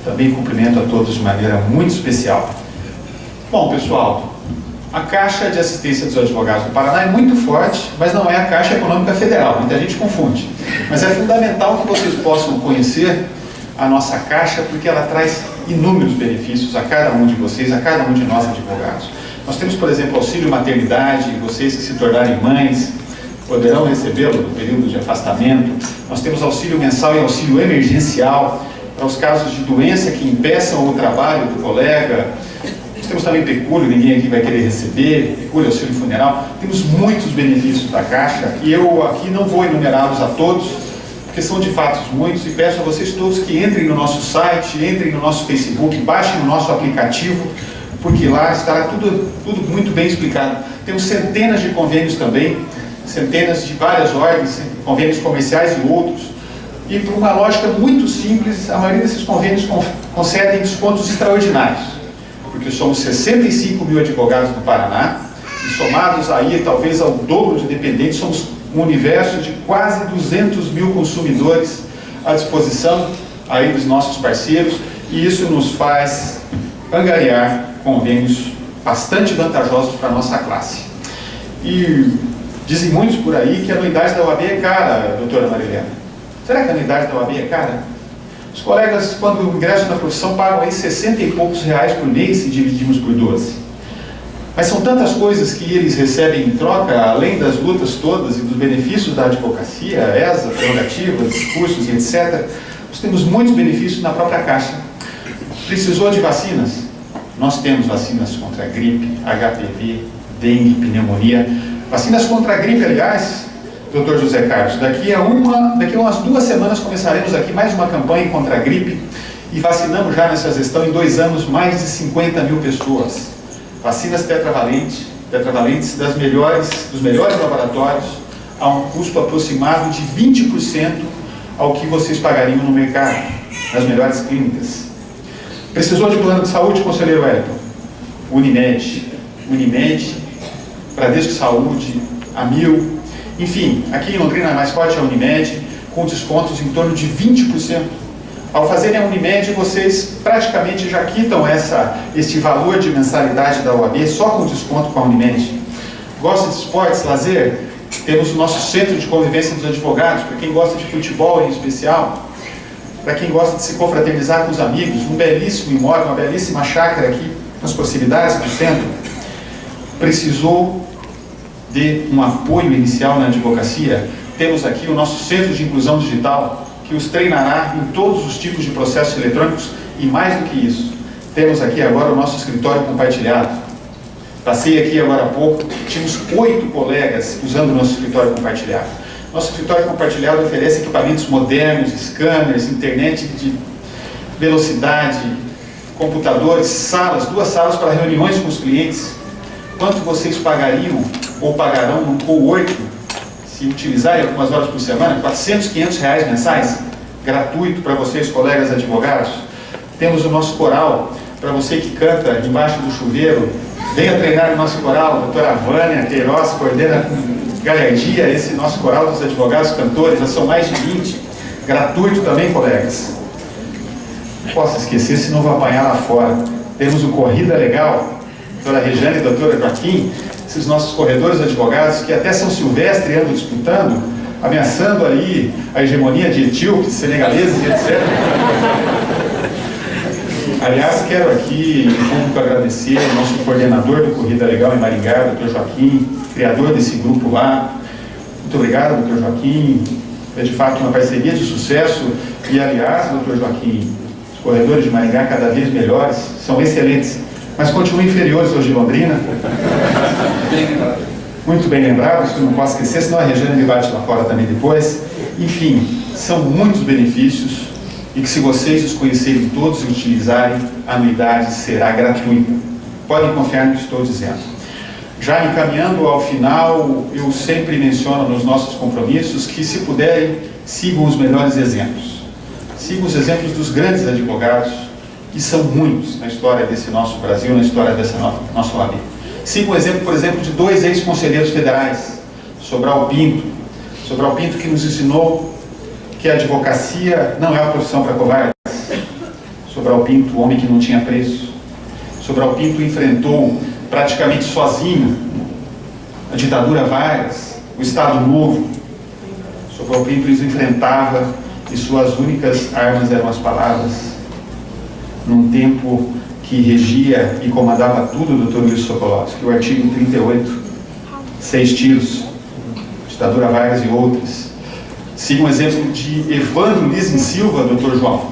Também cumprimento a todos de maneira muito especial. Bom, pessoal, a Caixa de Assistência dos Advogados do Paraná é muito forte, mas não é a Caixa Econômica Federal, muita gente confunde. Mas é fundamental que vocês possam conhecer a nossa Caixa, porque ela traz inúmeros benefícios a cada um de vocês, a cada um de nós advogados. Nós temos, por exemplo, auxílio maternidade, vocês que se tornarem mães poderão recebê-lo no período de afastamento. Nós temos auxílio mensal e auxílio emergencial para os casos de doença que impeçam o trabalho do colega. Nós temos também pecúlio, ninguém aqui vai querer receber, pecúlio, auxílio funeral. Temos muitos benefícios da Caixa e eu aqui não vou enumerá-los a todos, porque são de fato muitos, e peço a vocês todos que entrem no nosso site, entrem no nosso Facebook, baixem o nosso aplicativo, porque lá estará tudo muito bem explicado. Temos centenas de convênios também, centenas de várias ordens, convênios comerciais e outros, e por uma lógica muito simples, a maioria desses convênios concedem descontos extraordinários, porque somos 65 mil advogados no Paraná, e somados aí talvez ao dobro de dependentes, somos um universo de quase 200 mil consumidores à disposição aí dos nossos parceiros, e isso nos faz angariar convênios bastante vantajosos para a nossa classe. E dizem muitos por aí que a anuidade da OAB é cara, doutora Marilena. Será que a anuidade da OAB é cara? Os colegas, quando ingressam na profissão, pagam aí 60 e poucos reais por mês se dividimos por 12. Mas são tantas coisas que eles recebem em troca, além das lutas todas e dos benefícios da advocacia, ESA, prerrogativas, cursos e etc. Nós temos muitos benefícios na própria Caixa. Precisou de vacinas? Nós temos vacinas contra a gripe, HPV, dengue, pneumonia. Vacinas contra a gripe, aliás, Dr. José Carlos, daqui a umas 2 semanas começaremos aqui mais uma campanha contra a gripe e vacinamos já nessa gestão em 2 anos mais de 50 mil pessoas. Vacinas tetravalentes dos melhores laboratórios, a um custo aproximado de 20% ao que vocês pagariam no mercado, nas melhores clínicas. Precisou de plano de saúde, conselheiro Wellington? Unimed, Bradesco Saúde, Amil, enfim, aqui em Londrina a mais forte é a Unimed, com descontos em torno de 20%. Ao fazerem a Unimed, vocês praticamente já quitam este valor de mensalidade da OAB só com desconto com a Unimed. Gosta de esportes, lazer? Temos o nosso centro de convivência dos advogados, para quem gosta de futebol em especial, para quem gosta de se confraternizar com os amigos, um belíssimo imóvel, uma belíssima chácara aqui nas proximidades do centro. Precisou de um apoio inicial na advocacia? Temos aqui o nosso Centro de Inclusão Digital, que os treinará em todos os tipos de processos eletrônicos e mais do que isso. Temos aqui agora o nosso escritório compartilhado. Passei aqui agora há pouco, tínhamos 8 colegas usando o nosso escritório compartilhado. Nosso escritório compartilhado oferece equipamentos modernos, scanners, internet de velocidade, computadores, salas, 2 salas para reuniões com os clientes. Quanto vocês pagariam ou pagarão num coworking, se utilizarem algumas horas por semana? 400, 500 reais mensais, gratuito para vocês, colegas advogados. Temos o nosso coral, para você que canta embaixo do chuveiro, venha treinar o nosso coral. A doutora Vânia Queiroz coordena com galhardia esse nosso coral dos advogados cantores, já são mais de 20, gratuito também, colegas. Não posso esquecer, senão vou apanhar lá fora. Temos o Corrida Legal, doutora Regiane e doutora Joaquim, esses nossos corredores advogados que até São Silvestre andam disputando, ameaçando aí a hegemonia de etíopes, senegaleses e etc. Aliás, quero aqui em público agradecer ao nosso coordenador do Corrida Legal em Maringá, Dr. Joaquim, criador desse grupo lá. Muito obrigado, Dr. Joaquim. É de fato uma parceria de sucesso e, aliás, Dr. Joaquim, os corredores de Maringá cada vez melhores, são excelentes, mas continuam inferiores aos de Londrina. Muito bem lembrado, isso não posso esquecer, senão a Regiane me bate lá fora também depois. Enfim, são muitos benefícios e que, se vocês os conhecerem todos e utilizarem, a anuidade será gratuita. Podem confiar no que estou dizendo. Já encaminhando ao final, eu sempre menciono nos nossos compromissos que, se puderem, sigam os melhores exemplos. Sigam os exemplos dos grandes advogados, que são muitos na história desse nosso Brasil, na história dessa nossa OAB. Siga o exemplo, por exemplo, de 2 ex-conselheiros federais, Sobral Pinto, que nos ensinou que a advocacia não é uma profissão para covardes. Sobral Pinto, o homem que não tinha preço. Sobral Pinto enfrentou praticamente sozinho a ditadura Vargas, o Estado Novo. Sobral Pinto os enfrentava e suas únicas armas eram as palavras. Num tempo que regia e comandava tudo, Dr. Luiz Sokolowski, o artigo 38, 6 tiros, ditadura Vargas e outras. Siga um exemplo de Evandro Lizin Silva, Dr. João,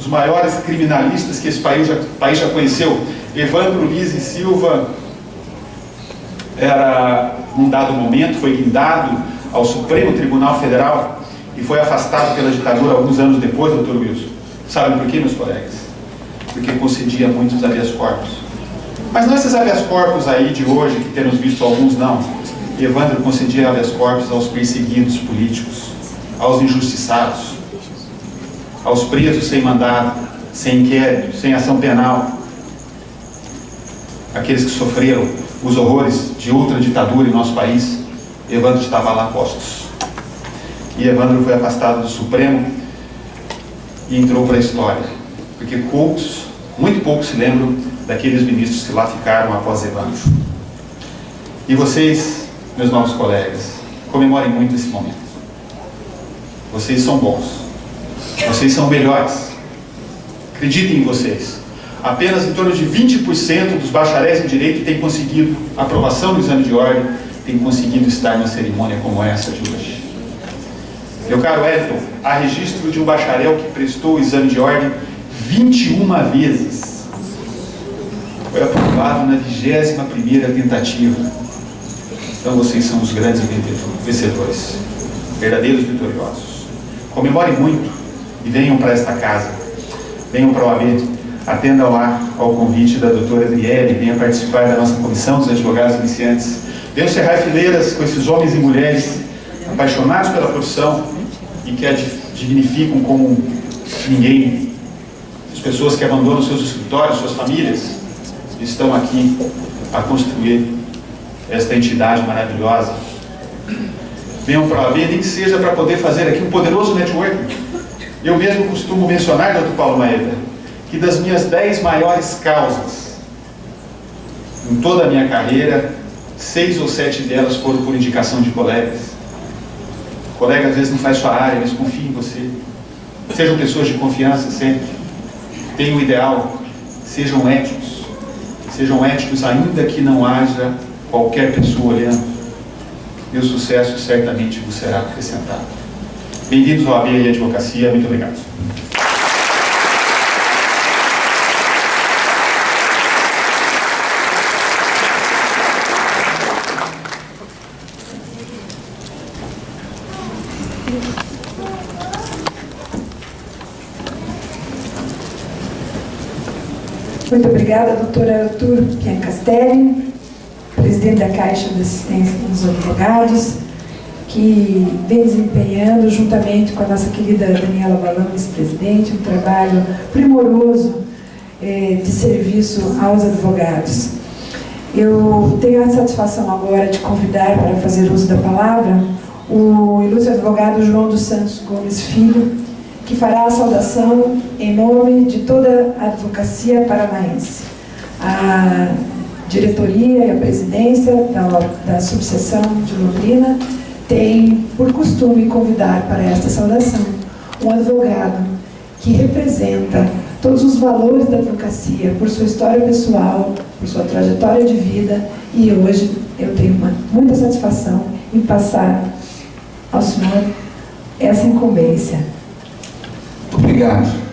os maiores criminalistas que esse país já conheceu. Evandro Lizin Silva era, num dado momento, foi guindado ao Supremo Tribunal Federal e foi afastado pela ditadura alguns anos depois, Dr. Wilson. Sabem por quê, meus colegas? Porque concedia muitos habeas corpus. Mas não esses habeas corpus aí de hoje, que temos visto alguns, não. Evandro concedia habeas corpus aos perseguidos políticos, aos injustiçados, aos presos sem mandado, sem inquérito, sem ação penal, aqueles que sofreram os horrores de outra ditadura em nosso país. Evandro estava lá postos. E Evandro foi afastado do Supremo e entrou para a história, porque poucos, muito poucos se lembram daqueles ministros que lá ficaram após Evandro. E vocês, meus novos colegas, comemorem muito esse momento. Vocês são bons, vocês são melhores, acreditem em vocês. Apenas em torno de 20% dos bacharéis em Direito têm conseguido aprovação do exame de ordem, têm conseguido estar numa cerimônia como essa de hoje. Meu caro Elton, há registro de um bacharel que prestou o exame de ordem 21 vezes. Foi aprovado na 21ª tentativa. Então vocês são os grandes vencedores, verdadeiros vitoriosos. Comemorem muito e venham para esta casa, venham para o OAB, atendam lá ao convite da doutora Adriele, venham participar da nossa comissão dos advogados iniciantes, venham cerrar fileiras com esses homens e mulheres apaixonados pela profissão e que a dignificam como ninguém. As pessoas que abandonam seus escritórios, suas famílias, estão aqui a construir esta entidade maravilhosa. Venham para a OAB, nem que seja para poder fazer aqui um poderoso networking. Eu mesmo costumo mencionar, Dr. Paulo Maeda, que das minhas 10 maiores causas em toda a minha carreira, 6 ou 7 delas foram por indicação de colegas. O colega às vezes não faz sua área, mas confia em você. Sejam pessoas de confiança sempre. Tenham um ideal. Sejam éticos ainda que não haja qualquer pessoa olhando. E o sucesso certamente vos será acrescentado. Bem-vindos ao OAB e à advocacia. Muito obrigado. Muito obrigada, doutora Arthur Piancastelli, presidente da Caixa de Assistência dos Advogados, que vem desempenhando, juntamente com a nossa querida Daniela Balão, vice-presidente, um trabalho primoroso de serviço aos advogados. Eu tenho a satisfação agora de convidar para fazer uso da palavra o ilustre advogado João dos Santos Gomes Filho, que fará a saudação em nome de toda a advocacia paranaense. A diretoria e a presidência da subseção de Londrina tem por costume convidar para esta saudação um advogado que representa todos os valores da advocacia por sua história pessoal, por sua trajetória de vida, e hoje eu tenho muita satisfação em passar ao senhor essa incumbência. Obrigado.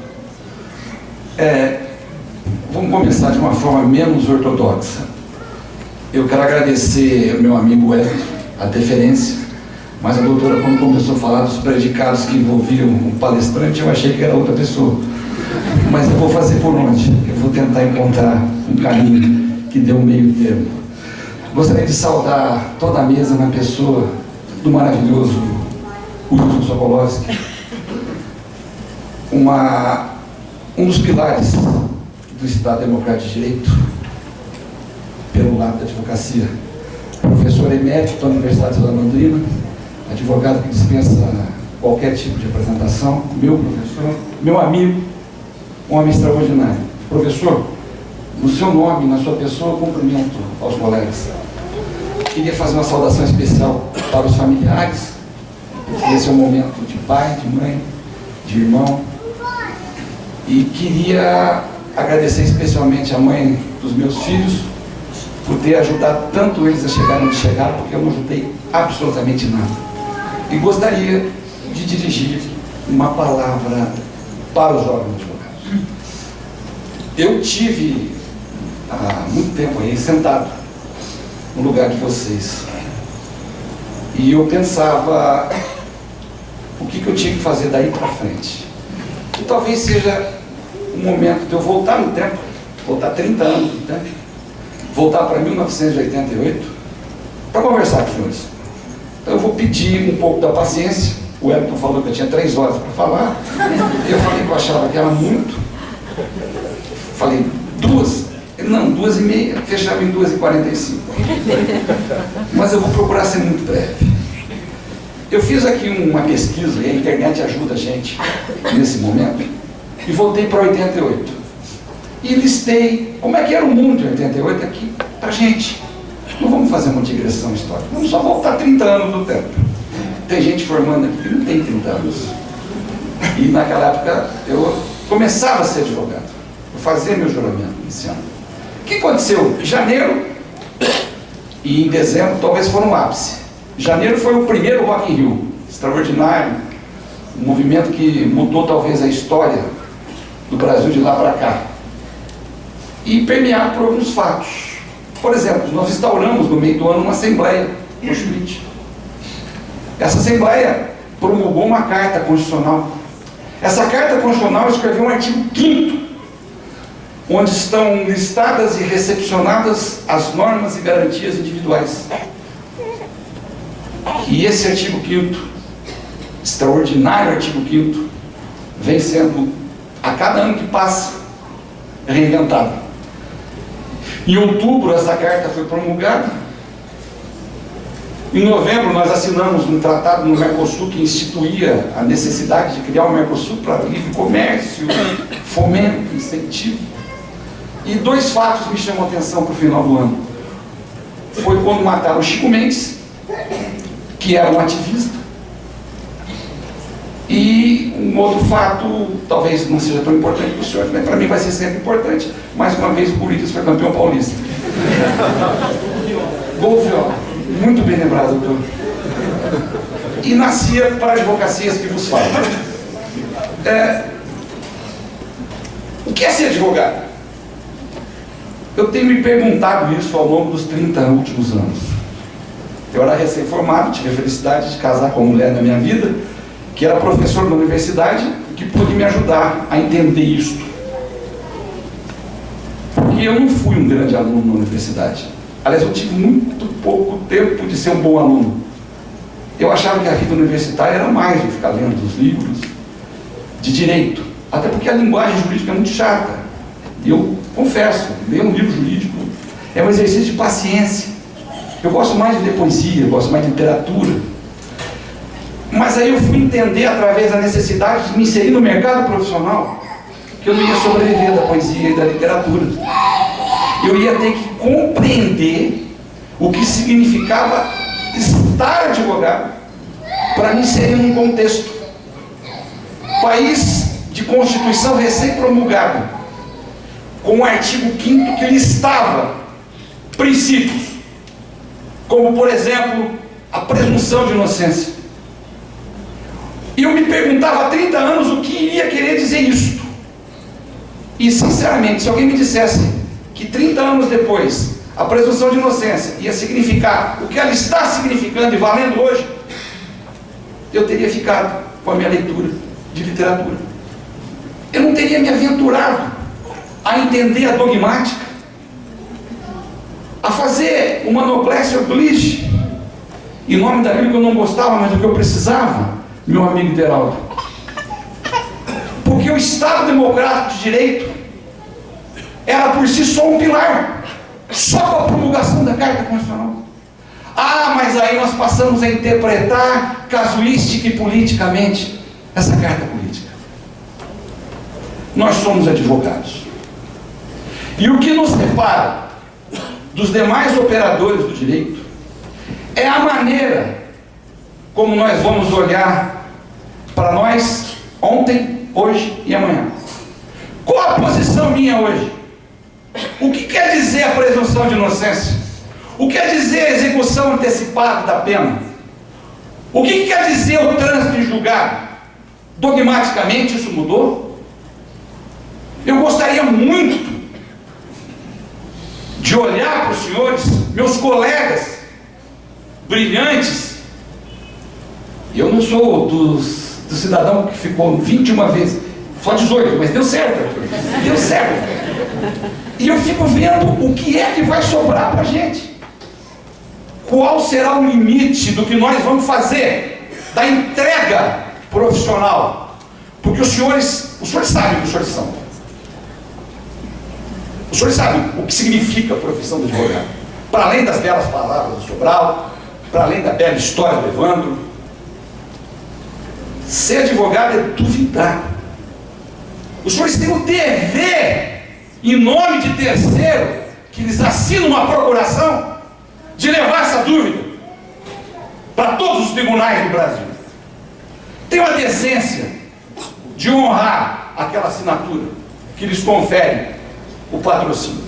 Vamos começar de uma forma menos ortodoxa. Eu quero agradecer ao meu amigo Elton a deferência, mas a doutora, quando começou a falar dos predicados que envolviam o palestrante, eu achei que era outra pessoa. Mas eu vou fazer por onde? Eu vou tentar encontrar um caminho que dê um meio termo. Gostaria de saudar toda a mesa na pessoa do maravilhoso Wilson Sokolowski, um dos pilares do Estado Democrático de Direito, pelo lado da advocacia, professor emérito da Universidade de Londrina, advogado que dispensa qualquer tipo de apresentação, meu professor, meu amigo, um homem extraordinário. Professor, no seu nome, na sua pessoa, eu cumprimento aos colegas. Queria fazer uma saudação especial para os familiares, porque esse é um momento de pai, de mãe, de irmão. E queria agradecer especialmente a mãe dos meus filhos por ter ajudado tanto eles a chegarem onde chegaram, porque eu não ajudei absolutamente nada. E gostaria de dirigir uma palavra para os jovens advogados. Eu tive há muito tempo aí sentado no lugar de vocês e eu pensava o que eu tinha que fazer daí para frente. E talvez seja um momento de eu voltar no tempo, voltar 30 anos no tempo, voltar para 1988 para conversar com os senhores. Então eu vou pedir um pouco da paciência. O Wellington falou que eu tinha 3 horas para falar. Eu falei que eu achava que era muito. Falei 2. Não, 2h30, fechava em 2h45. Mas eu vou procurar ser muito breve. Eu fiz aqui uma pesquisa, e a internet ajuda a gente nesse momento, e voltei para 88. E listei como é que era o mundo em 88 aqui para a gente. Não vamos fazer uma digressão histórica, vamos só voltar 30 anos no tempo. Tem gente formando aqui que não tem 30 anos. E naquela época eu começava a ser advogado. Eu fazia meu juramento esse ano. O que aconteceu? Em janeiro e em dezembro talvez foram um ápice. Janeiro foi o primeiro Rock in Rio, extraordinário, um movimento que mudou talvez a história do Brasil de lá para cá. E permeado por alguns fatos. Por exemplo, nós instauramos no meio do ano uma Assembleia Constituinte. Essa Assembleia promulgou uma Carta Constitucional. Essa Carta Constitucional escreveu um artigo 5º, onde estão listadas e recepcionadas as normas e garantias individuais. E esse artigo 5º, extraordinário artigo 5º, vem sendo, a cada ano que passa, reinventado. Em outubro, essa carta foi promulgada. Em novembro, nós assinamos um tratado no Mercosul que instituía a necessidade de criar o Mercosul para livre comércio, fomento, incentivo. E 2 fatos me chamam a atenção para o final do ano. Foi quando mataram o Chico Mendes, que era um ativista. E um outro fato, talvez não seja tão importante para o senhor, mas para mim vai ser sempre importante. Mais uma vez o Corinthians foi campeão paulista. Gol Viola. Muito bem lembrado, doutor. E nascia para advocacias que vos falam. O que é ser advogado? Eu tenho me perguntado isso ao longo dos 30 últimos anos. Eu era recém-formado, tive a felicidade de casar com uma mulher na minha vida, que era professor na universidade, que pôde me ajudar a entender isto. Porque eu não fui um grande aluno na universidade. Aliás, eu tive muito pouco tempo de ser um bom aluno. Eu achava que a vida universitária era mais do que ficar lendo os livros de direito. Até porque a linguagem jurídica é muito chata. E eu confesso, ler um livro jurídico é um exercício de paciência. Eu gosto mais de ler poesia, eu gosto mais de literatura. Mas aí eu fui entender, através da necessidade de me inserir no mercado profissional, que eu não ia sobreviver da poesia e da literatura. Eu ia ter que compreender o que significava estar advogado para me inserir num contexto. País de Constituição recém-promulgada, com um artigo 5º que listava princípios, como, por exemplo, a presunção de inocência. E eu me perguntava há 30 anos o que iria querer dizer isso. E, sinceramente, se alguém me dissesse que 30 anos depois a presunção de inocência ia significar o que ela está significando e valendo hoje, eu teria ficado com a minha leitura de literatura. Eu não teria me aventurado a entender a dogmática, a fazer uma noblesse oblige, em nome daquilo que eu não gostava, mas do que eu precisava, meu amigo Deraldo. Porque o Estado Democrático de Direito era por si só um pilar, só com a promulgação da Carta Constitucional. Ah, mas aí nós passamos a interpretar casuística e politicamente essa carta política. Nós somos advogados. E o que nos separa dos demais operadores do direito é a maneira como nós vamos olhar para nós ontem, hoje e amanhã. Qual a posição minha hoje? O que quer dizer a presunção de inocência? O que quer dizer a execução antecipada da pena? O que quer dizer o trânsito em julgado? Dogmaticamente isso mudou? Eu gostaria muito de olhar para os senhores, meus colegas brilhantes. Eu não sou do cidadão que ficou 21 vezes, só 18, mas deu certo. Deu certo. E eu fico vendo o que é que vai sobrar para a gente. Qual será o limite do que nós vamos fazer, da entrega profissional? Porque os senhores sabem o que os senhores são. Os senhores sabem o que significa a profissão de advogado. Para além das belas palavras do Sobral, para além da bela história do Evandro, ser advogado é duvidar. Os senhores têm o dever, em nome de terceiro, que lhes assina uma procuração, de levar essa dúvida para todos os tribunais do Brasil. Tenham a decência de honrar aquela assinatura que lhes confere o patrocínio.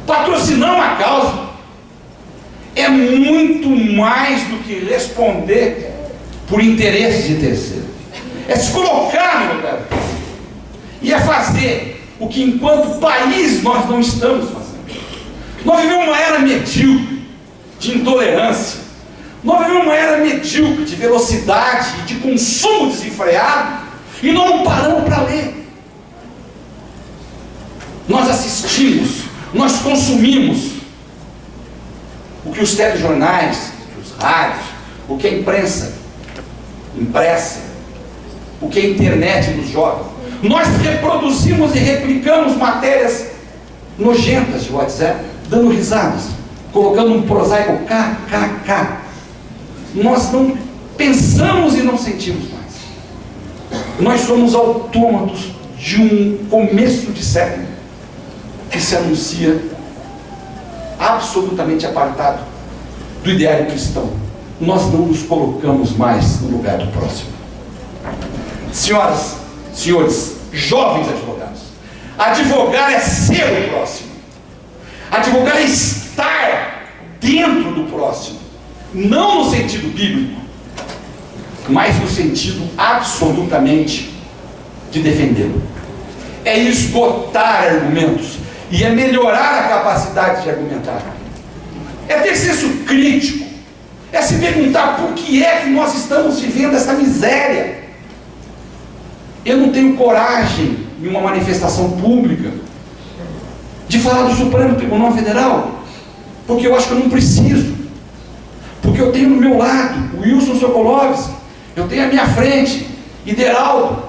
Patrocinar uma causa é muito mais do que responder por interesse de terceiro. É se colocar no lugar e é fazer o que enquanto país nós não estamos fazendo. Nós vivemos uma era medíocre de intolerância. Nós vivemos uma era medíocre de velocidade e de consumo desenfreado, e nós não paramos para ler. Nós assistimos, nós consumimos o que os telejornais, os rádios, o que a imprensa impressa, o que a internet nos joga. Nós reproduzimos e replicamos matérias nojentas de WhatsApp, dando risadas, colocando um prosaico KKK. Nós não pensamos e não sentimos mais. Nós somos autômatos de um começo de século que se anuncia absolutamente apartado do ideário cristão. Nós não nos colocamos mais no lugar do próximo. Senhoras, senhores, jovens advogados, advogar é ser o próximo. Advogar é estar dentro do próximo, não no sentido bíblico, mas no sentido absolutamente de defendê-lo. É esgotar argumentos e é melhorar a capacidade de argumentar. É ter senso crítico, é se perguntar por que é que nós estamos vivendo essa miséria. Eu não tenho coragem, em uma manifestação pública, de falar do Supremo Tribunal Federal, porque eu acho que eu não preciso, porque eu tenho no meu lado o Wilson Sokolovski, eu tenho à minha frente Ideraldo,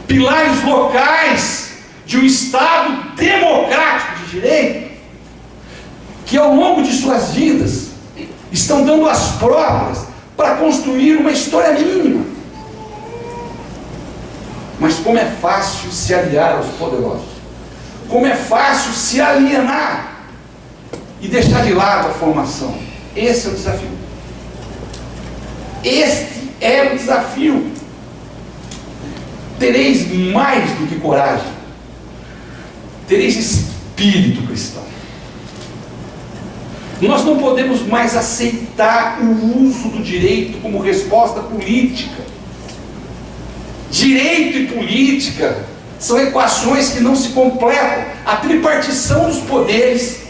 pilares locais de um Estado democrático de direito, que ao longo de suas vidas estão dando as provas para construir uma história mínima. Mas como é fácil se aliar aos poderosos, como é fácil se alienar e deixar de lado a formação. Esse é o desafio. Este é o desafio. Tereis mais do que coragem, tereis espírito cristão. Nós não podemos mais aceitar o uso do direito como resposta política. Direito e política são equações que não se completam. A tripartição dos poderes,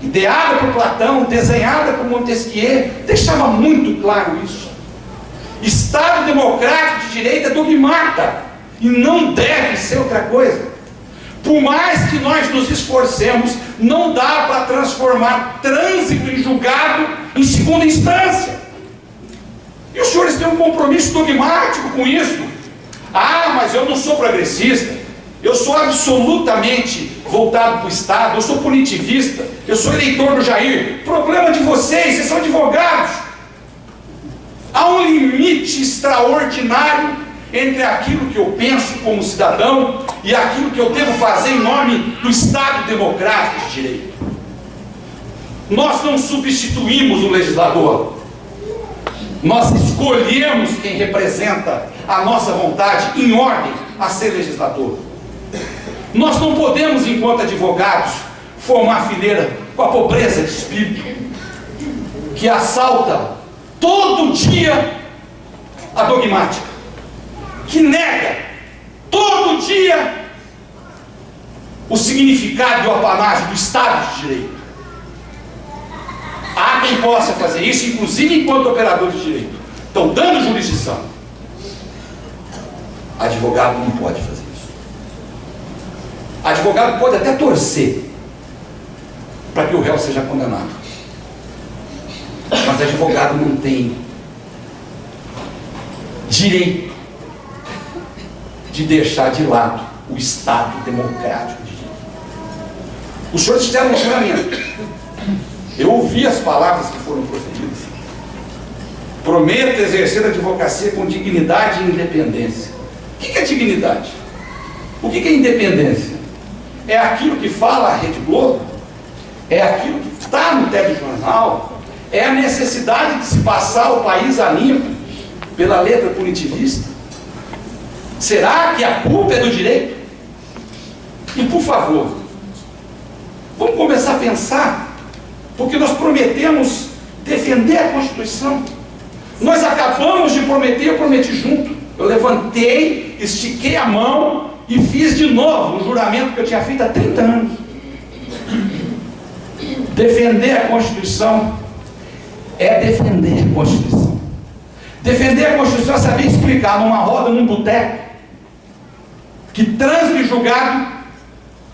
ideada por Platão, desenhada por Montesquieu, deixava muito claro isso. Estado democrático de direito é dogmata e não deve ser outra coisa. Por mais que nós nos esforcemos, não dá para transformar trânsito em julgado em segunda instância. E os senhores têm um compromisso dogmático com isso. Ah, mas eu não sou progressista. eu sou absolutamente voltado para o Estado, eu sou punitivista, eu sou eleitor do Jair. Problema de vocês são advogados. Há um limite extraordinário entre aquilo que eu penso como cidadão e aquilo que eu devo fazer em nome do Estado democrático de direito. Nós não substituímos o legislador. Nós escolhemos quem representa a nossa vontade em ordem a ser legislador. Nós não podemos, enquanto advogados, formar fileira com a pobreza de espírito que assalta todo dia a dogmática, que nega todo dia o significado e o apanágio do Estado de Direito. Há quem possa fazer isso, inclusive enquanto operador de direito. Estão dando jurisdição. Advogado não pode fazer isso. Advogado pode até torcer para que o réu seja condenado. Mas advogado não tem direito de deixar de lado o Estado democrático de direito. Os senhores fizeram um juramento. Eu ouvi as palavras que foram proferidas. Prometo exercer a advocacia com dignidade e independência. O que é dignidade? O que é independência? É aquilo que fala a Rede Globo? É aquilo que está no telejornal? É a necessidade de se passar o país a limpo pela letra punitivista? Será que a culpa é do direito? E por favor, vamos começar a pensar, porque nós prometemos defender a Constituição. Nós acabamos de prometer, eu prometi junto. Eu levantei, estiquei a mão e fiz de novo o juramento que eu tinha feito há 30 anos. Defender a Constituição é defender a Constituição. Defender a Constituição é saber explicar numa roda, num boteco, que trânsito e julgado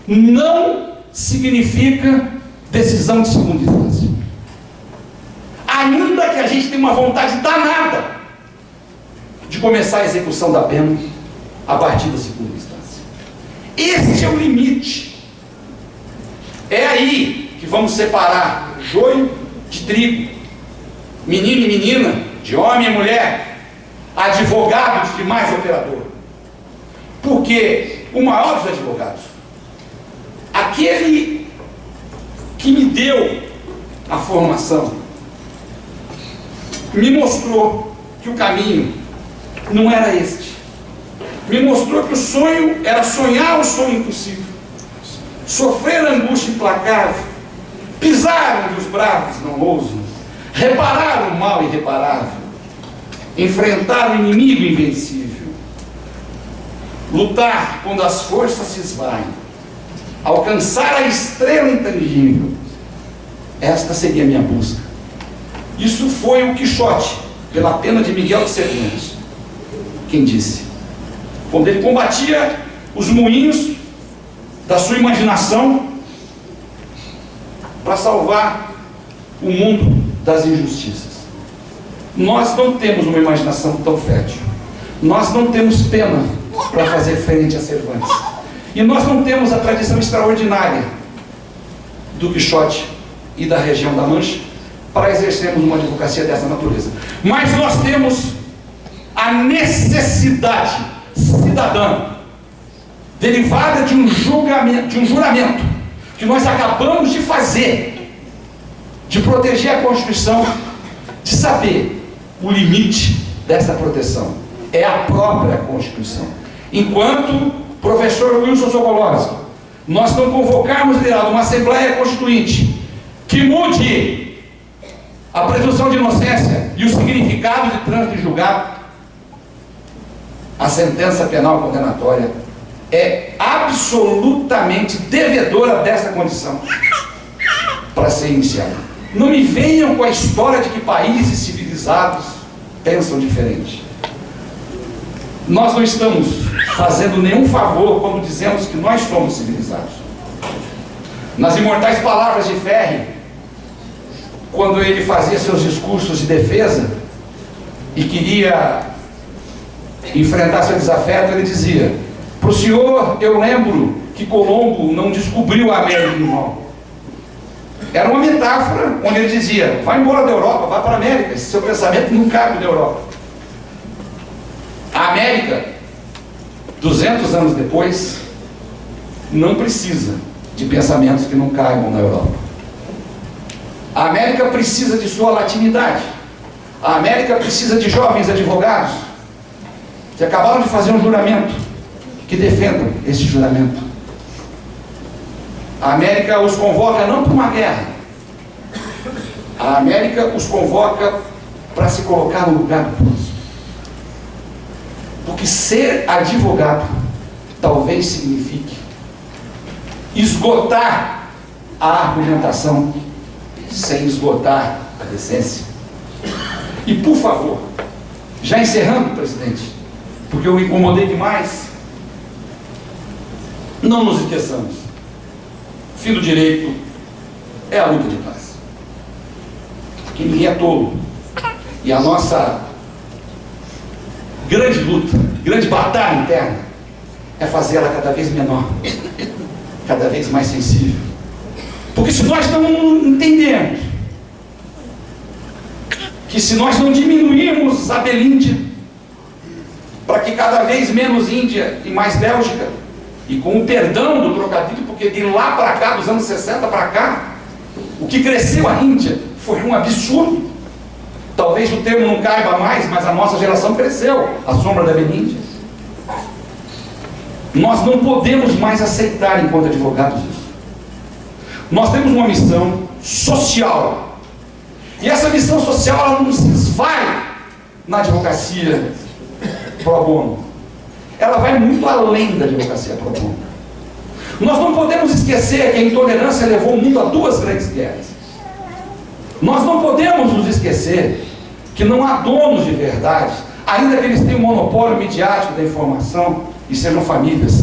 não significa decisão de segunda instância. Ainda que a gente tenha uma vontade danada de começar a execução da pena a partir da segunda instância. Esse é o limite. É aí que vamos separar joio de trigo, menino e menina, de homem e mulher, advogado de mais operador. Porque o maior dos advogados, aquele que me deu a formação, me mostrou que o caminho não era este. Me mostrou que o sonho era sonhar o sonho impossível, sofrer a angústia implacável, pisar onde os bravos não ousam, reparar o mal irreparável, enfrentar o inimigo invencível, lutar quando as forças se esvaem, alcançar a estrela intangível. Esta seria a minha busca. Isso foi o Quixote, pela pena de Miguel de Cervantes, quem disse, quando ele combatia os moinhos da sua imaginação para salvar o mundo das injustiças. Nós não temos uma imaginação tão fértil. Nós não temos pena para fazer frente a Cervantes. E nós não temos a tradição extraordinária do Quixote e da região da Mancha para exercermos uma advocacia dessa natureza. Mas nós temos a necessidade cidadã derivada de um juramento que nós acabamos de fazer, de proteger a Constituição, de saber o limite dessa proteção. É a própria Constituição. Enquanto professor Wilson Sokolowski, nós não convocarmos uma Assembleia Constituinte que mude a presunção de inocência e o significado de trânsito e julgado, a sentença penal condenatória é absolutamente devedora dessa condição para ser iniciada. Não me venham com a história de que países civilizados pensam diferente. Nós não estamos fazendo nenhum favor quando dizemos que nós somos civilizados. Nas imortais palavras de Ferri, quando ele fazia seus discursos de defesa e queria enfrentar seu desafeto, ele dizia: Para o senhor, eu lembro que Colombo não descobriu a América em vão. Era uma metáfora onde ele dizia: vai embora da Europa, vai para a América. Esse seu pensamento não cabe na Europa. A América, 200 anos depois, não precisa de pensamentos que não caibam na Europa. A América precisa de sua latinidade. A América precisa de jovens advogados que acabaram de fazer um juramento, que defendam esse juramento. A América os convoca não para uma guerra. A América os convoca para se colocar no lugar do próximo. Porque ser advogado talvez signifique esgotar a argumentação sem esgotar a decência. E por favor, já encerrando, presidente, porque eu me incomodei demais, não nos esqueçamos: o fim do direito é a luta de classe. Que ninguém é tolo. E a nossa grande luta, grande batalha interna, é fazê-la cada vez menor, cada vez mais sensível. Porque se nós não entendemos que se nós não diminuirmos a Belíndia para que cada vez menos Índia e mais Bélgica, e com o perdão do trocadilho, porque de lá para cá, dos anos 60 para cá, o que cresceu a Índia foi um absurdo. Talvez o termo não caiba mais, mas a nossa geração cresceu à sombra da Belíndia. Nós não podemos mais aceitar enquanto advogados isso. Nós temos uma missão social. E essa missão social, ela não se esvai na advocacia pro bono. Ela vai muito além da advocacia pro bono. Nós não podemos esquecer que a intolerância levou o mundo a 2 grandes guerras. Nós não podemos nos esquecer que não há donos de verdade, ainda que eles tenham um monopólio midiático da informação e sejam famílias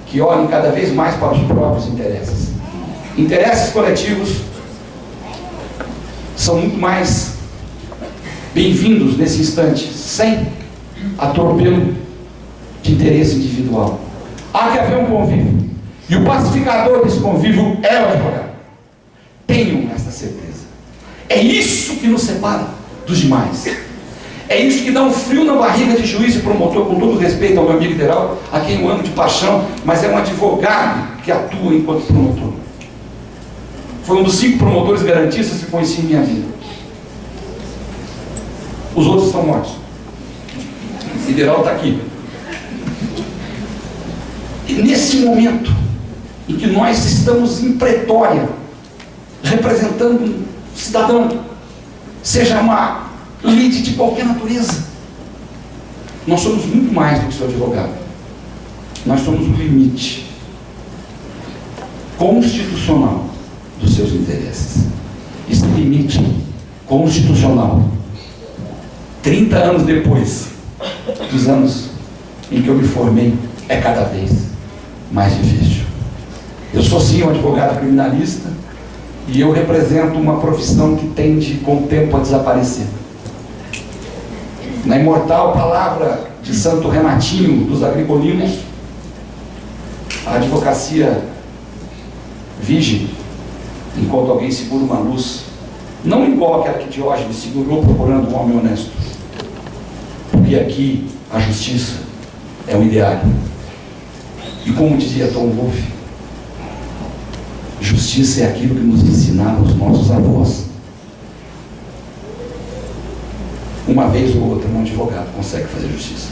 que olhem cada vez mais para os próprios interesses. Interesses coletivos são muito mais bem-vindos nesse instante, sem atropelo de interesse individual. Há que haver um convívio, e o pacificador desse convívio é o advogado. Tenham essa certeza. É isso que nos separa dos demais. É isso que dá um frio na barriga de juiz e promotor, com todo respeito ao meu amigo Deraldo, a quem eu amo de paixão, mas é um advogado que atua enquanto promotor. Foi um dos 5 promotores garantistas que conheci em minha vida. Os outros estão mortos. E Deraldo está aqui. E nesse momento em que nós estamos em pretória, representando um cidadão, seja uma lide de qualquer natureza, nós somos muito mais do que seu advogado. Nós somos o limite constitucional dos seus interesses. Esse limite constitucional, 30 anos depois dos anos em que eu me formei, é cada vez mais difícil. Eu sou sim um advogado criminalista e eu represento uma profissão que tende com o tempo a desaparecer. Na imortal palavra de Santo Renatinho dos Agricolinos, a advocacia vige enquanto alguém segura uma luz, não igual aquela que Diógenes segurou procurando um homem honesto, porque aqui a justiça é o ideário. E como dizia Tom Wolfe, justiça é aquilo que nos ensinaram os nossos avós. Uma vez ou outra um advogado consegue fazer justiça.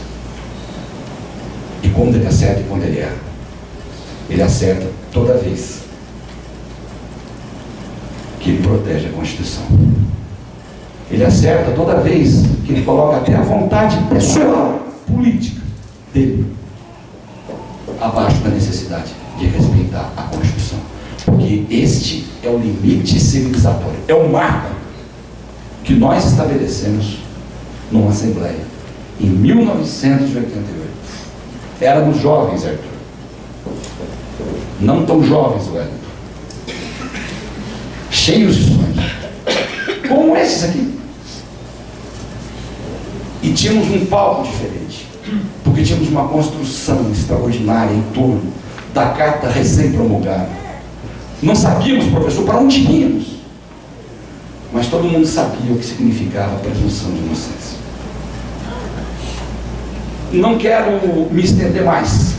E quando ele acerta e quando ele erra, ele acerta toda vez que ele protege a Constituição. Ele acerta toda vez que ele coloca até a vontade pessoal, política dele abaixo da necessidade de respeitar a Constituição. Porque este é o limite civilizatório, é o marco que nós estabelecemos numa Assembleia em 1988. Éramos jovens, Arthur. Não tão jovens, Wellington. Cheios de sonhos, como esses aqui. E tínhamos um palco diferente. porque tínhamos uma construção extraordinária em torno da carta recém-promulgada. Não sabíamos, professor, para onde íamos, mas todo mundo sabia o que significava a presunção de inocência. Não quero me estender mais.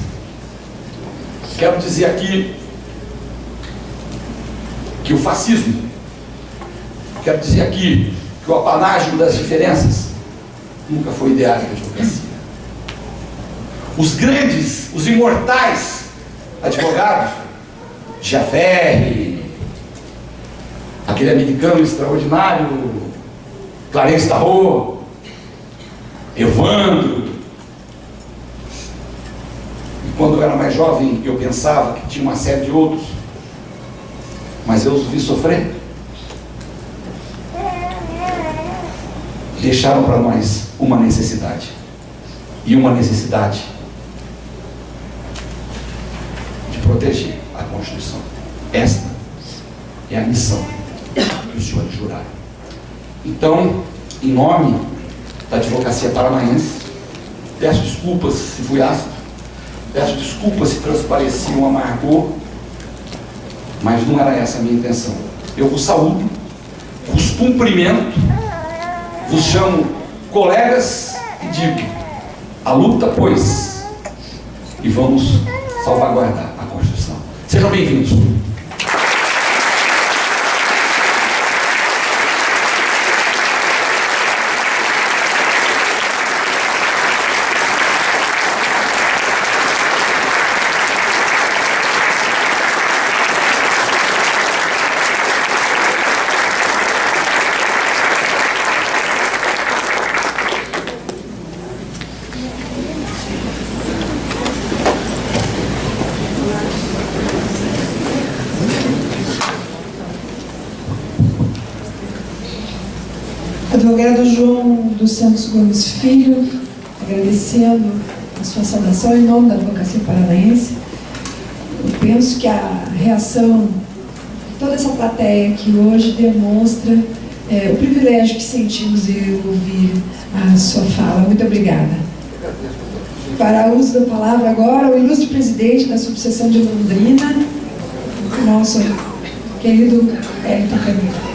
Quero dizer aqui que o fascismo, quero dizer aqui que o apanágio das diferenças nunca foi ideário da advocacia. Os grandes, os imortais advogados, Jaffer, aquele americano extraordinário, Clarence Darrow, Evandro. E quando eu era mais jovem, eu pensava que tinha uma série de outros, mas eu os vi sofrer. Deixaram para nós uma necessidade, e uma necessidade de proteger a Constituição. Esta é a missão que os senhores juraram. Então, em nome da advocacia paranaense, peço desculpas se fui ácido, peço desculpas se transpareci um amargor, mas não era essa a minha intenção. Eu vos saúdo, vos cumprimento, vos chamo colegas e digo: a luta, pois, e vamos salvaguardar a Constituição. Sejam bem-vindos. Advogado João dos Santos Gomes Filho, agradecendo a sua saudação em nome da advocacia paranaense. Eu penso que a reação de toda essa plateia aqui hoje demonstra o privilégio que sentimos em ouvir a sua fala. Muito obrigada. Para o uso da palavra agora, o ilustre presidente da subseção de Londrina, nosso querido Hélio Camilo.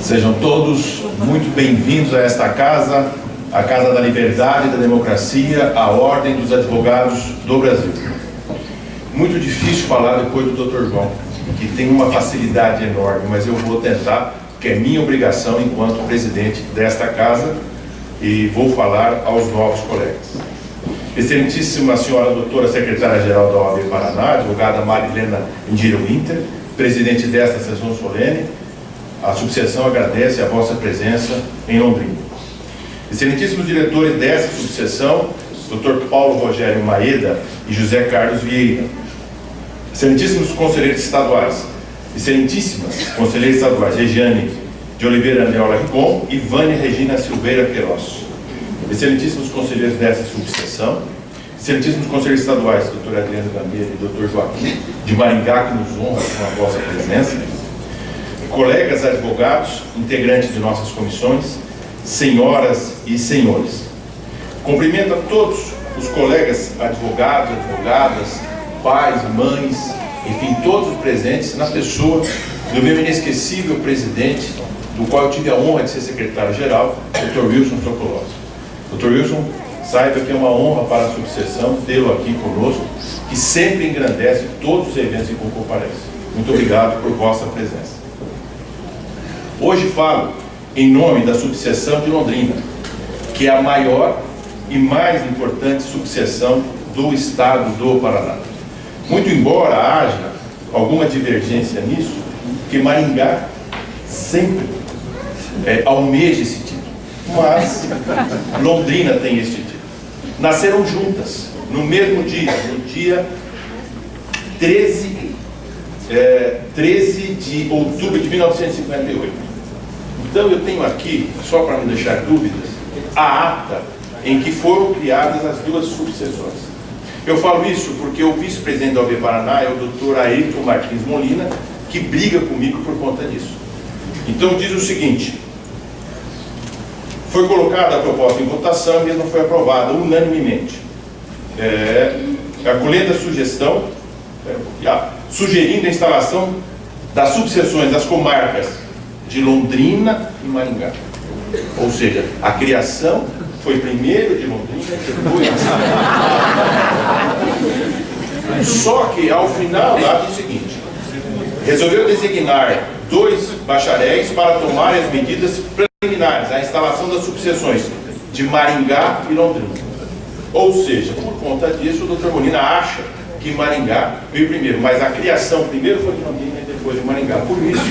Sejam todos muito bem-vindos a esta casa, a Casa da Liberdade e da Democracia, a Ordem dos Advogados do Brasil. Muito difícil falar depois do Dr. João, que tem uma facilidade enorme, mas eu vou tentar, porque é minha obrigação enquanto presidente desta casa, e vou falar aos novos colegas. Excelentíssima senhora doutora secretária-geral da OAB Paraná, advogada Marilena Indira Winter, presidente desta sessão solene, a subseção agradece a vossa presença em Londrina. Excelentíssimos diretores dessa subseção, Dr. Paulo Rogério Maeda e José Carlos Vieira. Excelentíssimos conselheiros estaduais, excelentíssimas conselheiras estaduais, Regiane de Oliveira Neola Ricom e Vânia Regina Silveira Queiroz. Excelentíssimos conselheiros dessa subseção, excelentíssimos conselheiros estaduais, Dr. Adriano Gambeira e Dr. Joaquim de Maringá, que nos honra com a vossa presença. Colegas advogados, integrantes de nossas comissões, senhoras e senhores. Cumprimento a todos os colegas advogados, advogadas, pais, mães, enfim, todos os presentes, na pessoa do meu inesquecível presidente, do qual eu tive a honra de ser secretário-geral, Dr. Wilson Socolosi. Dr. Wilson, saiba que é uma honra para a subseção tê-lo aqui conosco, que sempre engrandece todos os eventos em que comparece. Muito obrigado por vossa presença. Hoje falo em nome da subseção de Londrina, que é a maior e mais importante subseção do estado do Paraná. Muito embora haja alguma divergência nisso, que Maringá sempre almeja esse título, mas Londrina tem esse título. Nasceram juntas, no mesmo dia, no dia 13 de outubro de 1958. Então eu tenho aqui, só para não deixar dúvidas, a ata em que foram criadas as duas subseções. Eu falo isso porque o vice-presidente da OAB Paraná é o Dr. Ayrton Martins Molina, que briga comigo por conta disso. Então diz o seguinte: foi colocada a proposta em votação e mesmo foi aprovada unanimemente. Acolhendo a sugestão, sugerindo a instalação das subseções das comarcas de Londrina e Maringá. Ou seja, a criação foi primeiro de Londrina, depois Só que ao final lá diz o seguinte: resolveu designar 2 bacharéis para tomar as medidas preliminares à instalação das subseções de Maringá e Londrina. Ou seja, por conta disso, o Dr. Molina acha que Maringá veio primeiro, mas a criação primeiro foi de Londrina e depois de Maringá. Por isso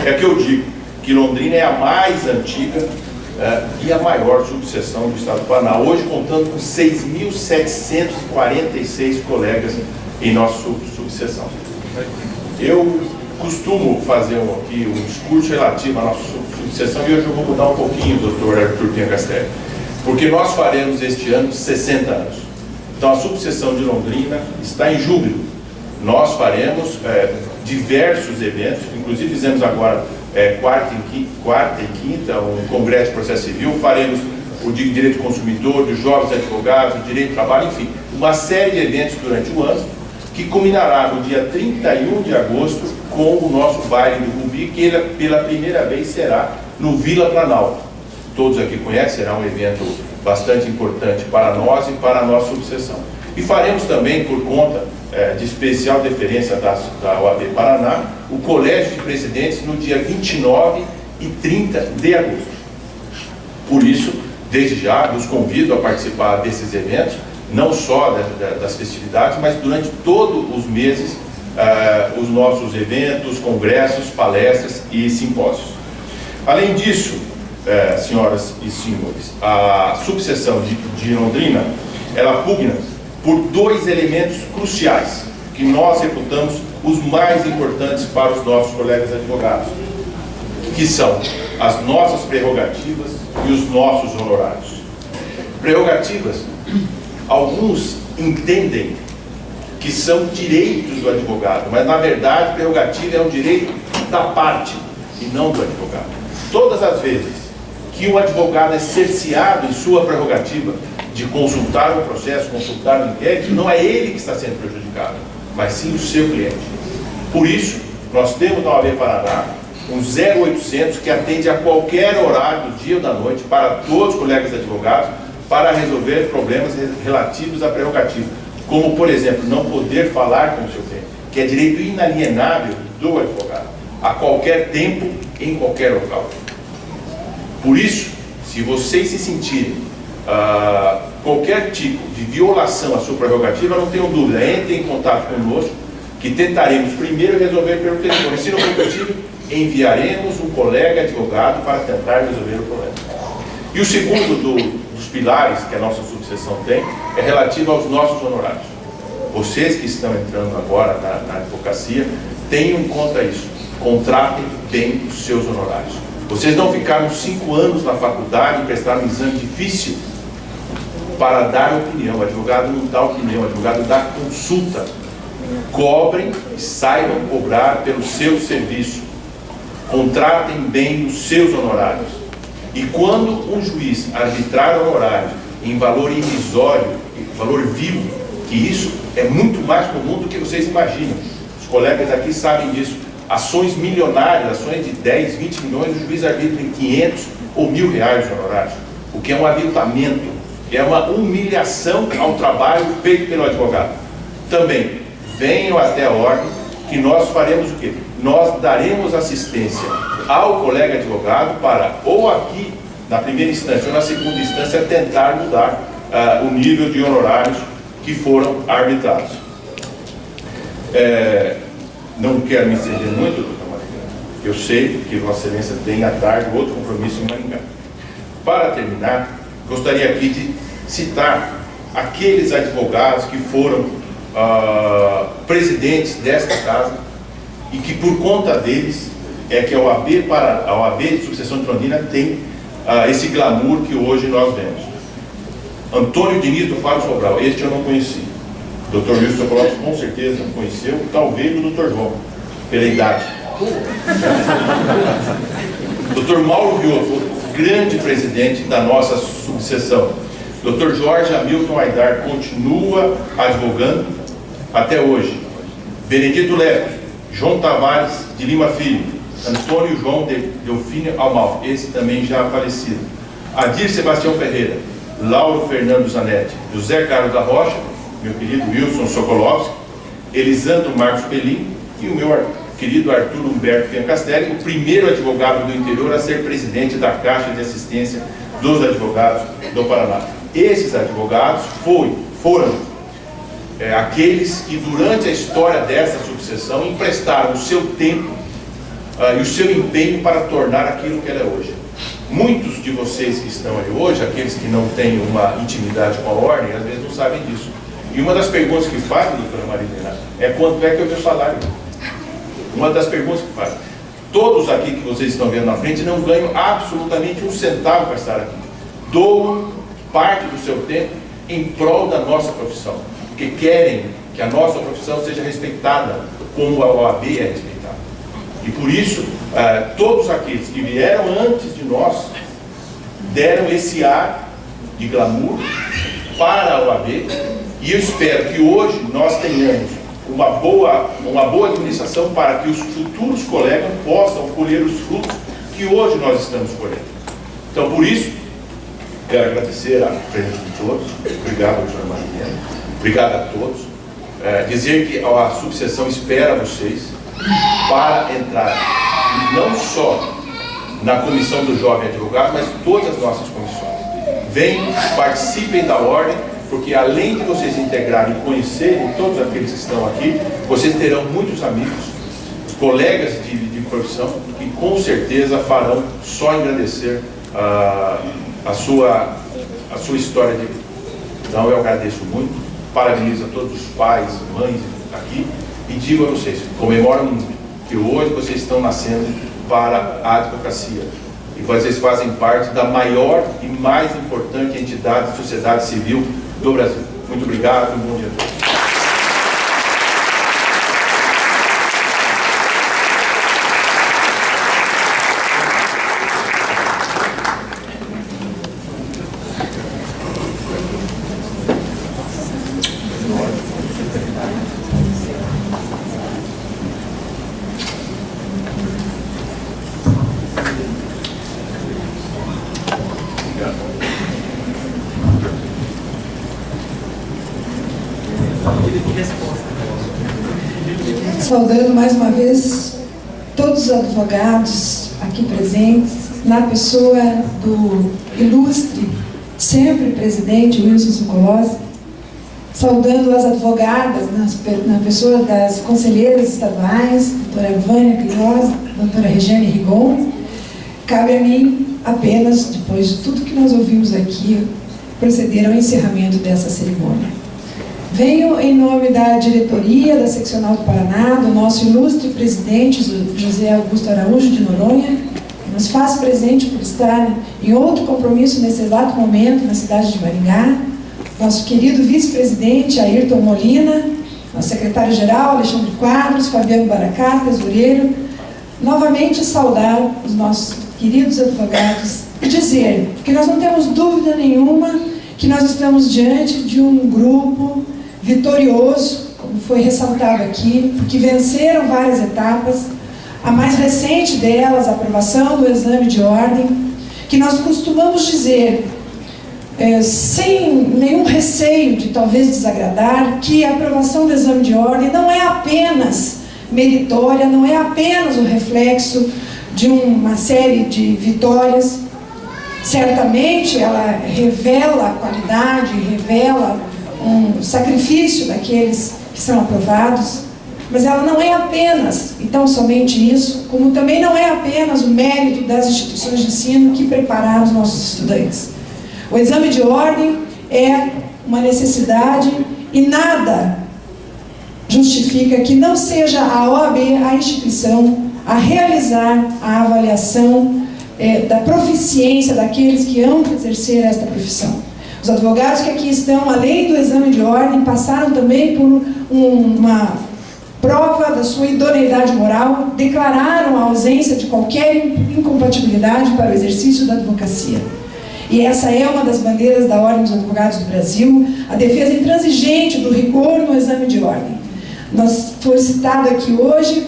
é que eu digo que Londrina é a mais antiga e a maior subseção do estado do Paraná, hoje contando com 6.746 colegas em nossa subseção. Eu costumo fazer aqui um discurso relativo à nossa subseção e hoje eu vou mudar um pouquinho, doutor Arthur Pinha Castelli, porque nós faremos este ano 60 anos. Então a subseção de Londrina está em júbilo. Nós faremos diversos eventos, inclusive fizemos agora quarta e quinta um congresso de processo civil, faremos o Direito do Consumidor, dos Jovens Advogados, o Direito do Trabalho, enfim, uma série de eventos durante o ano, que culminará no dia 31 de agosto com o nosso baile do Rubi, que pela primeira vez será no Vila Planalto. Todos aqui conhecem, será um evento bastante importante para nós e para a nossa subseção. E faremos também, por conta de especial deferência da OAB Paraná, o Colégio de Presidentes no dia 29 e 30 de agosto. Por isso, desde já, nos convido a participar desses eventos, não só das festividades, mas durante todos os meses, os nossos eventos, congressos, palestras e simpósios. Além disso, senhoras e senhores, a subseção de Londrina, ela pugna por 2 elementos cruciais, que nós reputamos os mais importantes para os nossos colegas advogados, que são as nossas prerrogativas e os nossos honorários. Prerrogativas, alguns entendem que são direitos do advogado, mas na verdade prerrogativa é um direito da parte e não do advogado. Todas as vezes que um advogado é cerceado em sua prerrogativa de consultar o processo, consultar o inquérito, não é ele que está sendo prejudicado, mas sim o seu cliente. Por isso, nós temos na OAB Paraná um 0800 que atende a qualquer horário do dia ou da noite para todos os colegas advogados para resolver problemas relativos à prerrogativa, como, por exemplo, não poder falar com o seu cliente, que é direito inalienável do advogado, a qualquer tempo, em qualquer local. Por isso, se vocês se sentirem qualquer tipo de violação à sua prerrogativa, não tenham dúvida, entrem em contato conosco, que tentaremos primeiro resolver pelo telefone. Se não for possível, enviaremos um colega advogado para tentar resolver o problema. E o segundo dos pilares que a nossa subseção tem é relativo aos nossos honorários. Vocês que estão entrando agora na advocacia, tenham em conta isso, contratem bem os seus honorários. Vocês não ficaram 5 anos na faculdade e prestaram um exame difícil para dar opinião. O advogado não dá opinião, o advogado dá consulta. Cobrem e saibam cobrar pelo seu serviço. Contratem bem os seus honorários. E quando um juiz arbitrar honorário em valor irrisório, valor vivo, que isso é muito mais comum do que vocês imaginam. Os colegas aqui sabem disso. Ações milionárias, ações de 10, 20 milhões, o juiz arbitra em 500 ou R$1.000 de honorários, o que é um aviltamento, é uma humilhação ao trabalho feito pelo advogado. Também, venham até a ordem, que nós faremos o quê? Nós daremos assistência ao colega advogado para, ou aqui, na primeira instância ou na segunda instância, tentar mudar o nível de honorários que foram arbitrados. Não quero me estender muito, doutor Maringá. Eu sei que Vossa Excelência tem à tarde outro compromisso em Maringá. Para terminar, gostaria aqui de citar aqueles advogados que foram presidentes desta casa e que por conta deles é que a OAB de Subseção de Londrina tem esse glamour que hoje nós vemos. Antônio Diniz do Fábio Sobral, este eu não conheci. Dr. Wilson Socolopes com certeza não conheceu, talvez o Dr. João, pela idade. Dr. Mauro Riotto, grande presidente da nossa subseção. Dr. Jorge Hamilton Aidar continua advogando até hoje. Benedito Lepe, João Tavares de Lima Filho, Antônio João Delfino Amalfi, esse também já falecido. Adir Sebastião Ferreira, Lauro Fernando Zanetti, José Carlos da Rocha, meu querido Wilson Sokolovski, Elisandro Marcos Pelim e o meu querido Arthur Humberto Piancastelli, o primeiro advogado do interior a ser presidente da Caixa de Assistência dos Advogados do Paraná. Esses advogados foram aqueles que durante a história dessa subseção emprestaram o seu tempo e o seu empenho para tornar aquilo que ela é hoje. Muitos de vocês que estão ali hoje, aqueles que não têm uma intimidade com a ordem, às vezes não sabem disso. E uma das perguntas que faz, doutora Marilena, é quanto é que é o meu salário? Uma das perguntas que faz. Todos aqui que vocês estão vendo na frente não ganham absolutamente um centavo para estar aqui. Doam parte do seu tempo em prol da nossa profissão, porque querem que a nossa profissão seja respeitada como a OAB é respeitada. E por isso, todos aqueles que vieram antes de nós deram esse ar de glamour para a OAB, e eu espero que hoje nós tenhamos uma boa administração para que os futuros colegas possam colher os frutos que hoje nós estamos colhendo. Então, por isso, quero agradecer a presença de todos. Obrigado, doutora Marilena. Obrigado a todos. Dizer que a subseção espera vocês para entrar não só na comissão do jovem advogado, mas todas as nossas comissões. Venham, participem da ordem, porque além de vocês integrarem e conhecerem todos aqueles que estão aqui, vocês terão muitos amigos, colegas de profissão, que com certeza farão só engrandecer a sua história de vida. Então eu agradeço muito, parabenizo a todos os pais, mães aqui, e digo a vocês, comemoro muito, que hoje vocês estão nascendo para a advocacia. E vocês fazem parte da maior e mais importante entidade de sociedade civil do Brasil. Muito obrigado e um bom dia a todos. Saudando mais uma vez todos os advogados aqui presentes, na pessoa do ilustre, sempre presidente Wilson Sokolovski, saudando as advogadas, na pessoa das conselheiras estaduais, doutora Vânia Queiroz, doutora Regiane Rigon. Cabe a mim apenas, depois de tudo que nós ouvimos aqui, proceder ao encerramento dessa cerimônia. Venho em nome da diretoria da Seccional do Paraná, do nosso ilustre presidente, José Augusto Araújo de Noronha, que nos faz presente por estar em outro compromisso nesse exato momento na cidade de Maringá, nosso querido vice-presidente Ayrton Molina, nosso secretário-geral Alexandre Quadros, Fabiano Baracá, tesoureiro. Novamente saudar os nossos queridos advogados e dizer que nós não temos dúvida nenhuma que nós estamos diante de um grupo vitorioso, como foi ressaltado aqui, porque venceram várias etapas, a mais recente delas, a aprovação do exame de ordem, que nós costumamos dizer, sem nenhum receio de talvez desagradar, que a aprovação do exame de ordem não é apenas meritória, não é apenas o reflexo de uma série de vitórias. Certamente ela revela a qualidade, revela um sacrifício daqueles que são aprovados, mas ela não é apenas, então, somente isso, como também não é apenas o mérito das instituições de ensino que prepararam os nossos estudantes. O exame de ordem é uma necessidade e nada justifica que não seja a OAB a instituição a realizar a avaliação da proficiência daqueles que hão de exercer esta profissão. Os advogados que aqui estão, além do exame de ordem, passaram também por uma prova da sua idoneidade moral, declararam a ausência de qualquer incompatibilidade para o exercício da advocacia. E essa é uma das bandeiras da Ordem dos Advogados do Brasil, a defesa intransigente do rigor no exame de ordem. Foi citado aqui hoje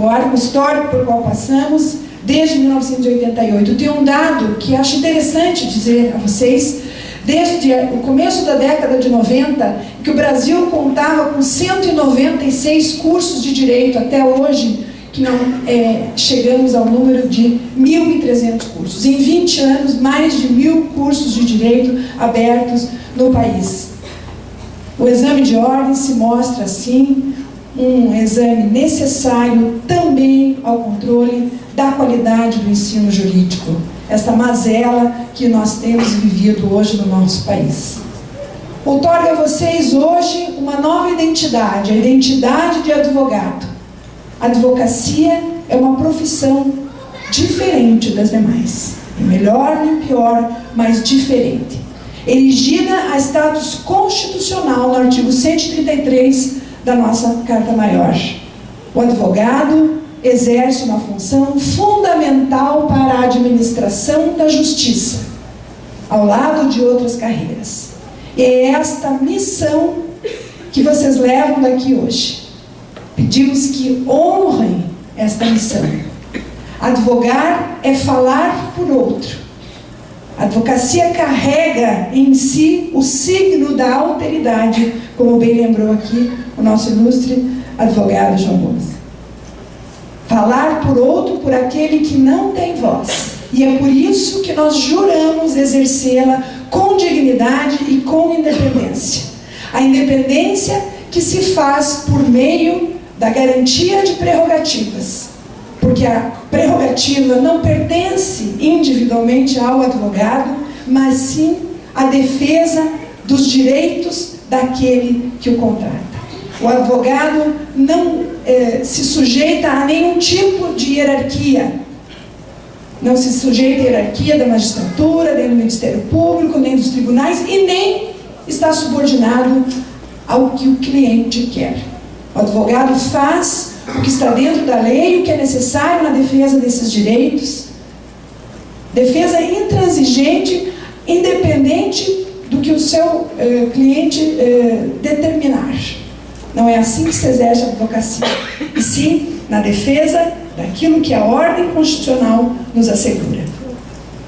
o arco histórico pelo qual passamos desde 1988. Tem um dado que acho interessante dizer a vocês. Desde o começo da década de 90, que o Brasil contava com 196 cursos de direito, até hoje, que não chegamos ao número de 1.300 cursos. Em 20 anos, mais de 1.000 cursos de direito abertos no país. O exame de ordem se mostra, assim, um exame necessário também ao controle da qualidade do ensino jurídico. Esta mazela que nós temos vivido hoje no nosso país. Outorga a vocês hoje uma nova identidade, a identidade de advogado. A advocacia é uma profissão diferente das demais. Nem melhor nem pior, mas diferente. Erigida a status constitucional no artigo 133 da nossa Carta Maior. O advogado exerce uma função fundamental para a administração da justiça, ao lado de outras carreiras. E é esta missão que vocês levam daqui hoje. Pedimos que honrem esta missão. Advogar é falar por outro. A advocacia carrega em si o signo da alteridade, como bem lembrou aqui o nosso ilustre advogado João Gomes. Falar por outro, por aquele que não tem voz. E é por isso que nós juramos exercê-la com dignidade e com independência. A independência que se faz por meio da garantia de prerrogativas. Porque a prerrogativa não pertence individualmente ao advogado, mas sim à defesa dos direitos daquele que o contrata. O advogado não se sujeita a nenhum tipo de hierarquia. Não se sujeita à hierarquia da magistratura, nem do Ministério Público, nem dos tribunais, e nem está subordinado ao que o cliente quer. O advogado faz o que está dentro da lei, o que é necessário na defesa desses direitos. Defesa intransigente, independente do que o seu cliente determinar. Não é assim que se exerce a advocacia, e sim na defesa daquilo que a ordem constitucional nos assegura.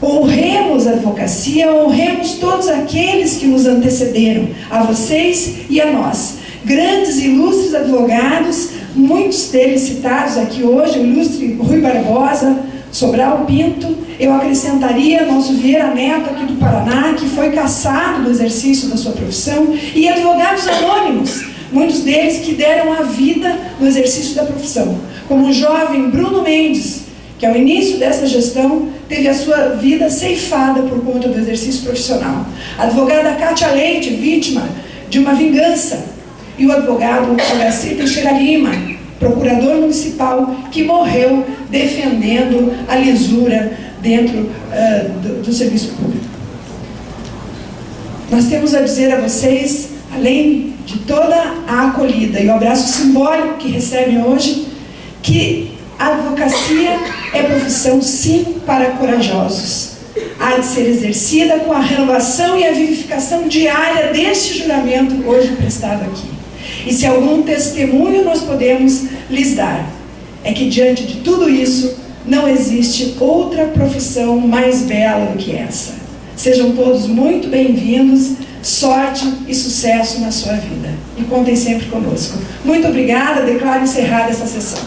Honremos a advocacia, honremos todos aqueles que nos antecederam, a vocês e a nós. Grandes e ilustres advogados, muitos deles citados aqui hoje, o ilustre Rui Barbosa, Sobral Pinto, eu acrescentaria nosso Vieira Neto aqui do Paraná, que foi cassado do exercício da sua profissão, e advogados anônimos, muitos deles que deram a vida no exercício da profissão, como o jovem Bruno Mendes, que ao início dessa gestão teve a sua vida ceifada por conta do exercício profissional. A advogada Cátia Leite, vítima de uma vingança, e o advogado Horaci Teixeira Lima, procurador municipal, que morreu defendendo a lisura dentro do serviço público. Nós temos a dizer a vocês, além de toda a acolhida e o abraço simbólico que recebem hoje, que a advocacia é profissão, sim, para corajosos. Há de ser exercida com a renovação e a vivificação diária deste juramento hoje prestado aqui. E se algum testemunho nós podemos lhes dar, é que diante de tudo isso, não existe outra profissão mais bela do que essa. Sejam todos muito bem-vindos, sorte e sucesso na sua vida. E contem sempre conosco. Muito obrigada, declaro encerrada essa sessão.